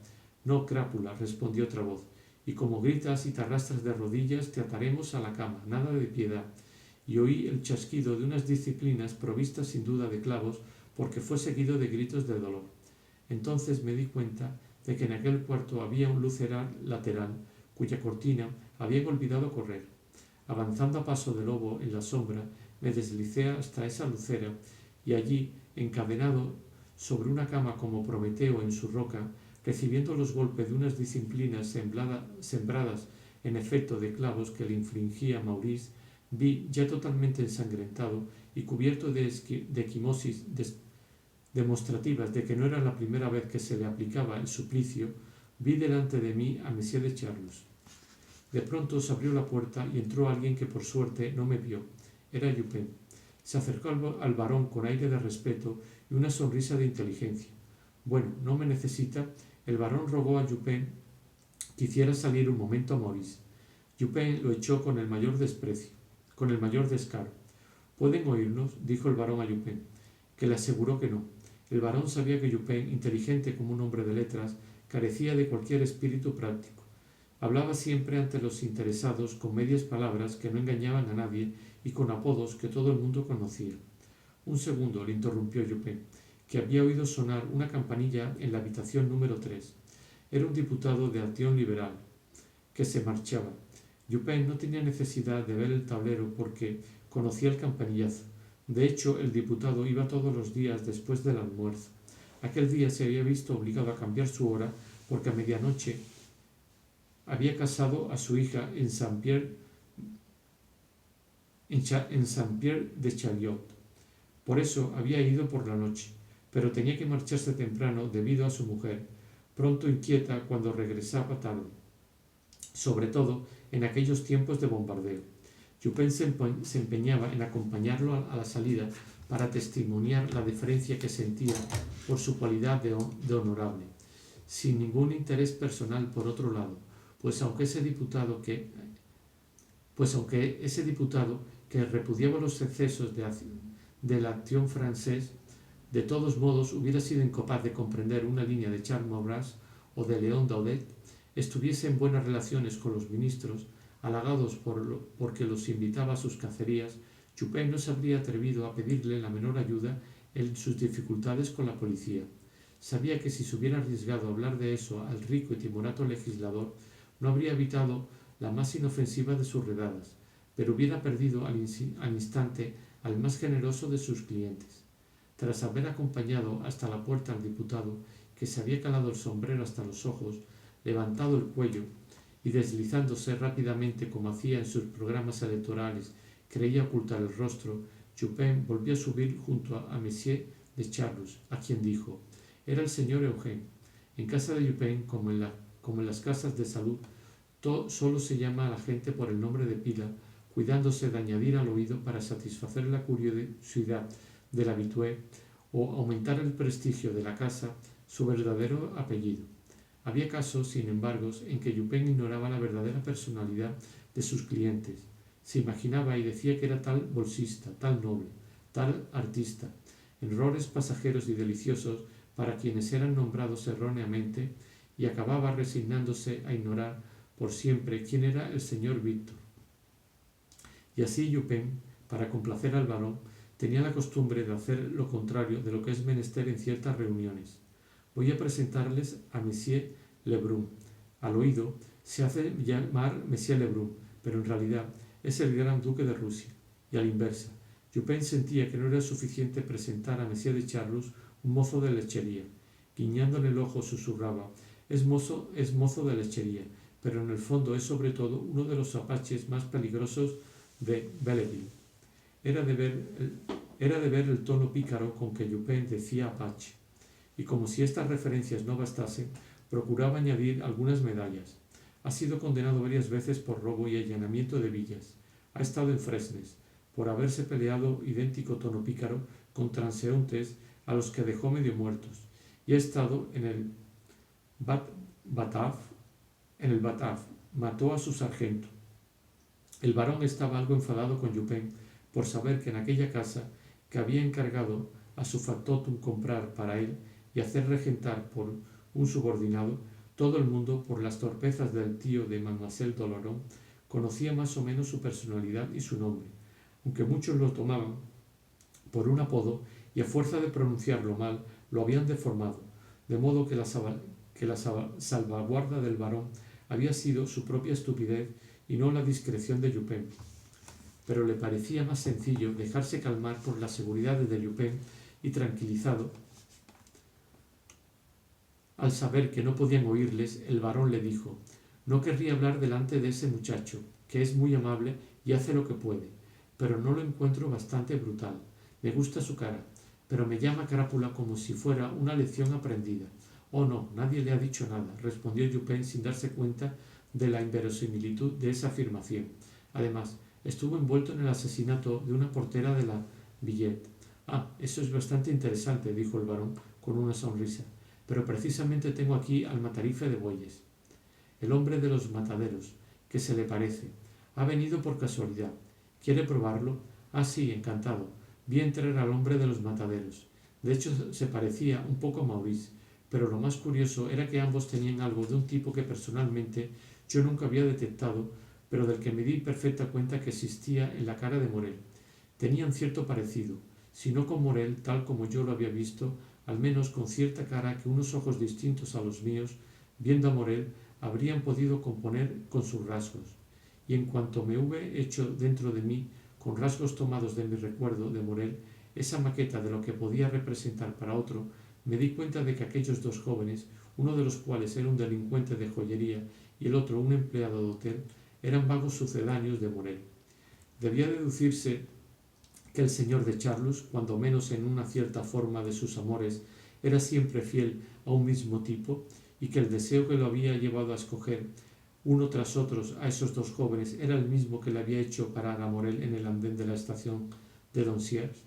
No, crápula, respondió otra voz, y como gritas y te arrastras de rodillas, te ataremos a la cama, nada de piedad. Y oí el chasquido de unas disciplinas provistas sin duda de clavos, porque fue seguido de gritos de dolor. Entonces me di cuenta de que en aquel cuarto había un luceral lateral, cuya cortina habían olvidado correr. Avanzando a paso de lobo en la sombra, me deslicé hasta esa lucera, y allí, encadenado sobre una cama como Prometeo en su roca, recibiendo los golpes de unas disciplinas sembradas en efecto de clavos que le infligía Maurice, vi, ya totalmente ensangrentado y cubierto de equimosis demostrativas de que no era la primera vez que se le aplicaba el suplicio, vi delante de mí a Monsieur de Charlus. De pronto se abrió la puerta y entró alguien que por suerte no me vio. Era Dupin. Se acercó al varón con aire de respeto y una sonrisa de inteligencia. Bueno, no me necesita. El varón rogó a Dupin que hiciera salir un momento a Maurice. Dupin lo echó con el mayor descaro. ¿Pueden oírnos?, dijo el varón a Dupin, que le aseguró que no. El varón sabía que Dupin, inteligente como un hombre de letras, carecía de cualquier espíritu práctico. Hablaba siempre ante los interesados con medias palabras que no engañaban a nadie y con apodos que todo el mundo conocía. Un segundo, le interrumpió Dupin, que había oído sonar una campanilla en la habitación número 3. Era un diputado de Acción Liberal, que se marchaba. Dupin no tenía necesidad de ver el tablero porque conocía el campanillazo. De hecho, el diputado iba todos los días después del almuerzo. Aquel día se había visto obligado a cambiar su hora porque a medianoche había casado a su hija en Saint-Pierre de Chariot. Por eso había ido por la noche, pero tenía que marcharse temprano debido a su mujer, pronto inquieta cuando regresaba tarde, sobre todo en aquellos tiempos de bombardeo. Dupin se empeñaba en acompañarlo a la salida para testimoniar la deferencia que sentía por su cualidad de honorable, sin ningún interés personal por otro lado, pues aunque ese diputado que repudiaba los excesos de la acción francés, de todos modos hubiera sido incapaz de comprender una línea de Charles Maurras o de Léon Daudet, estuviese en buenas relaciones con los ministros, halagados porque los invitaba a sus cacerías, Dupin no se habría atrevido a pedirle la menor ayuda en sus dificultades con la policía. Sabía que si se hubiera arriesgado a hablar de eso al rico y timorato legislador, no habría evitado la más inofensiva de sus redadas, pero hubiera perdido al instante al más generoso de sus clientes. Tras haber acompañado hasta la puerta al diputado, que se había calado el sombrero hasta los ojos, levantado el cuello y deslizándose rápidamente como hacía en sus programas electorales, creía ocultar el rostro, Dupin volvió a subir junto a Monsieur de Charlus, a quien dijo: era el señor Eugène. En casa de Dupin, como en las casas de salud, solo se llama a la gente por el nombre de pila, cuidándose de añadir al oído para satisfacer la curiosidad del habitué o aumentar el prestigio de la casa su verdadero apellido. Había casos, sin embargo, en que Dupin ignoraba la verdadera personalidad de sus clientes. Se imaginaba y decía que era tal bolsista, tal noble, tal artista, errores pasajeros y deliciosos para quienes eran nombrados erróneamente, y acababa resignándose a ignorar por siempre quién era el señor Víctor. Y así Dupin, para complacer al varón, tenía la costumbre de hacer lo contrario de lo que es menester en ciertas reuniones. Voy a presentarles a Monsieur Lebrun. Al oído se hace llamar Monsieur Lebrun, pero en realidad es el gran duque de Rusia, y a la inversa. Jupin sentía que no era suficiente presentar a Monsieur de Charlus un mozo de lechería. Guiñándole el ojo susurraba: es mozo de lechería, pero en el fondo es sobre todo uno de los apaches más peligrosos de Belleville. Era de ver el tono pícaro con que Jupin decía apache, y como si estas referencias no bastasen, procuraba añadir algunas medallas. Ha sido condenado varias veces por robo y allanamiento de villas. Ha estado en Fresnes, por haberse peleado idéntico tono pícaro con transeúntes a los que dejó medio muertos, y ha estado en el Bataf. Mató a su sargento. El barón estaba algo enfadado con Jupin por saber que en aquella casa que había encargado a su factotum comprar para él y hacer regentar por un subordinado, todo el mundo, por las torpezas del tío de Mademoiselle Doloron, conocía más o menos su personalidad y su nombre, aunque muchos lo tomaban por un apodo y a fuerza de pronunciarlo mal lo habían deformado, de modo que la salvaguarda del barón había sido su propia estupidez y no la discreción de Jupin. Pero le parecía más sencillo dejarse calmar por las seguridades de Jupin y tranquilizado al saber que no podían oírles, el barón le dijo: no querría hablar delante de ese muchacho, que es muy amable y hace lo que puede, pero no lo encuentro bastante brutal. Me gusta su cara, pero me llama crápula como si fuera una lección aprendida. Oh no, nadie le ha dicho nada, respondió Jupin sin darse cuenta de la inverosimilitud de esa afirmación. Además, estuvo envuelto en el asesinato de una portera de la Villette. Ah, eso es bastante interesante, dijo el barón con una sonrisa, pero precisamente tengo aquí al matarife de bueyes, el hombre de los mataderos, que se le parece. Ha venido por casualidad. ¿Quiere probarlo? Ah, sí, encantado. Vi entrar al hombre de los mataderos. De hecho, se parecía un poco a Maurice, pero lo más curioso era que ambos tenían algo de un tipo que personalmente yo nunca había detectado, pero del que me di perfecta cuenta que existía en la cara de Morel. Tenían cierto parecido, si no con Morel tal como yo lo había visto, al menos con cierta cara que unos ojos distintos a los míos, viendo a Morel, habrían podido componer con sus rasgos. Y en cuanto me hube hecho dentro de mí, con rasgos tomados de mi recuerdo de Morel, esa maqueta de lo que podía representar para otro, me di cuenta de que aquellos dos jóvenes, uno de los cuales era un delincuente de joyería y el otro un empleado de hotel, eran vagos sucedáneos de Morel. Debía deducirse que el señor de Charlus, cuando menos en una cierta forma de sus amores, era siempre fiel a un mismo tipo, y que el deseo que lo había llevado a escoger uno tras otros a esos dos jóvenes era el mismo que le había hecho parar a Morel en el andén de la estación de Doncières,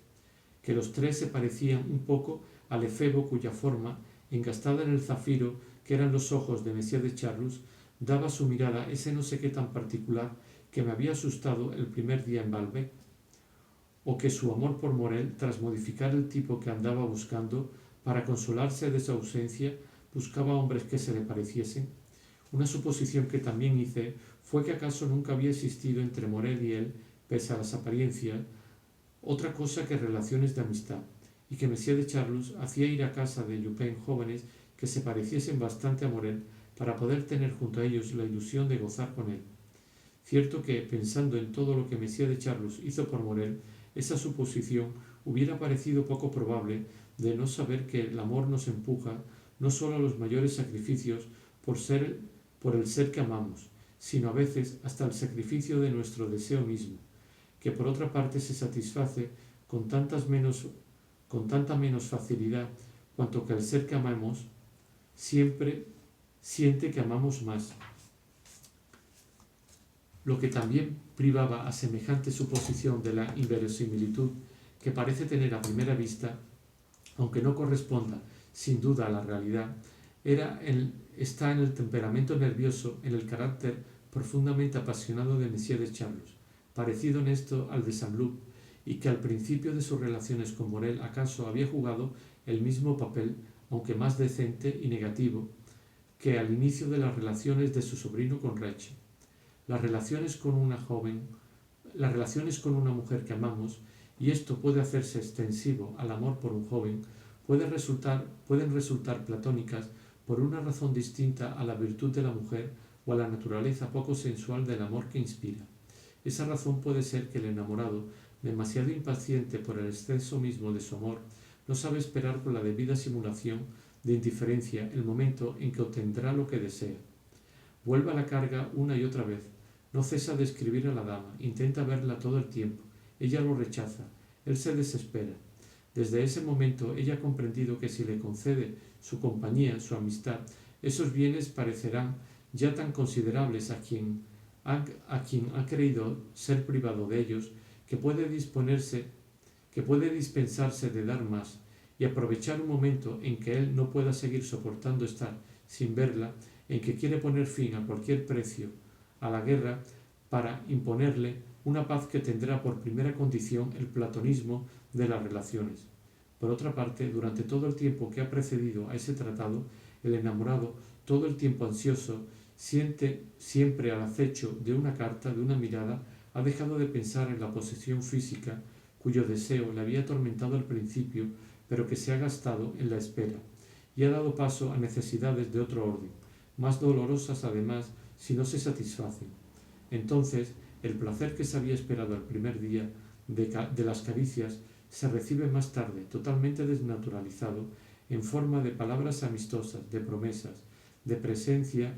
que los tres se parecían un poco al efebo cuya forma, engastada en el zafiro que eran los ojos de Monsieur de Charlus, daba a su mirada ese no sé qué tan particular que me había asustado el primer día en Balbec, o que su amor por Morel, tras modificar el tipo que andaba buscando, para consolarse de su ausencia, buscaba hombres que se le pareciesen. Una suposición que también hice fue que acaso nunca había existido entre Morel y él, pese a las apariencias, otra cosa que relaciones de amistad, y que Monsieur de Charlus hacía ir a casa de Jupin jóvenes que se pareciesen bastante a Morel para poder tener junto a ellos la ilusión de gozar con él. Cierto que, pensando en todo lo que Monsieur de Charlus hizo por Morel, esa suposición hubiera parecido poco probable de no saber que el amor nos empuja no solo a los mayores sacrificios por el ser que amamos, sino a veces hasta el sacrificio de nuestro deseo mismo, que por otra parte se satisface con tanta menos facilidad cuanto que el ser que amamos siempre siente que amamos más. Lo que también privaba a semejante suposición de la inverosimilitud que parece tener a primera vista, aunque no corresponda sin duda a la realidad, está en el temperamento nervioso, en el carácter profundamente apasionado de Monsieur de Charlus, parecido en esto al de Saint-Loup, y que al principio de sus relaciones con Morel acaso había jugado el mismo papel, aunque más decente y negativo, que al inicio de las relaciones de su sobrino con Rachel. Las relaciones con una mujer que amamos, y esto puede hacerse extensivo al amor por un joven, pueden resultar platónicas por una razón distinta a la virtud de la mujer o a la naturaleza poco sensual del amor que inspira. Esa razón puede ser que el enamorado demasiado impaciente por el exceso mismo de su amor, no sabe esperar con la debida simulación de indiferencia el momento en que obtendrá lo que desea. Vuelve a la carga una y otra vez. No cesa de escribir a la dama, intenta verla todo el tiempo. Ella lo rechaza. Él se desespera. Desde ese momento ella ha comprendido que si le concede su compañía, su amistad, esos bienes parecerán ya tan considerables a quien ha creído ser privado de ellos, que puede dispensarse de dar más y aprovechar un momento en que él no pueda seguir soportando estar sin verla, en que quiere poner fin a cualquier precio a la guerra para imponerle una paz que tendrá por primera condición el platonismo de las relaciones. Por otra parte, durante todo el tiempo que ha precedido a ese tratado, el enamorado, todo el tiempo ansioso, siente siempre al acecho de una carta, de una mirada, ha dejado de pensar en la posesión física, cuyo deseo le había atormentado al principio, pero que se ha gastado en la espera, y ha dado paso a necesidades de otro orden, más dolorosas además si no se satisfacen. Entonces, el placer que se había esperado el primer día de las caricias se recibe más tarde, totalmente desnaturalizado, en forma de palabras amistosas, de promesas, de presencia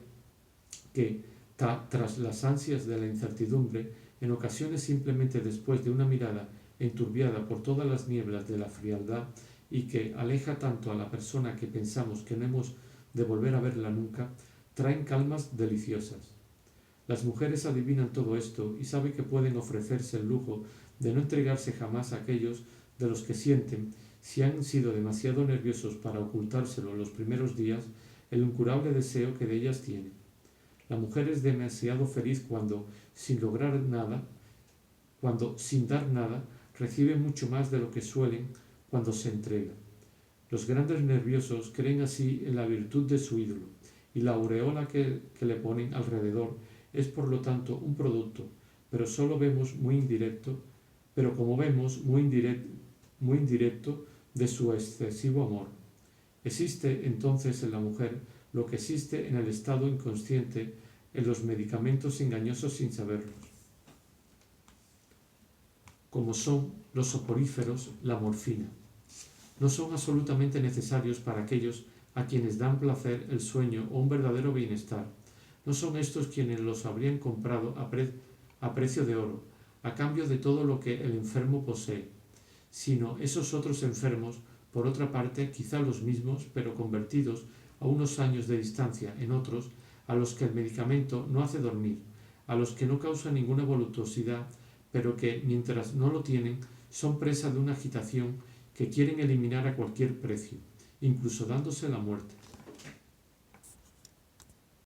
que, tras las ansias de la incertidumbre, en ocasiones simplemente después de una mirada enturbiada por todas las nieblas de la frialdad y que aleja tanto a la persona que pensamos que no hemos de volver a verla nunca, traen calmas deliciosas. Las mujeres adivinan todo esto y saben que pueden ofrecerse el lujo de no entregarse jamás a aquellos de los que sienten, si han sido demasiado nerviosos para ocultárselo en los primeros días, el incurable deseo que de ellas tienen. La mujer es demasiado feliz cuando, sin dar nada, recibe mucho más de lo que suelen cuando se entrega. Los grandes nerviosos creen así en la virtud de su ídolo, y la aureola que le ponen alrededor es por lo tanto un producto, pero como vemos, muy indirecto de su excesivo amor. Existe entonces en la mujer lo que existe en el estado inconsciente en los medicamentos engañosos sin saberlos, como son los soporíferos, la morfina. No son absolutamente necesarios para aquellos a quienes dan placer el sueño o un verdadero bienestar. No son estos quienes los habrían comprado a precio de oro, a cambio de todo lo que el enfermo posee, sino esos otros enfermos, por otra parte, quizá los mismos, pero convertidos a unos años de distancia en otros, a los que el medicamento no hace dormir, a los que no causa ninguna voluptuosidad, pero que, mientras no lo tienen, son presa de una agitación que quieren eliminar a cualquier precio, incluso dándose la muerte.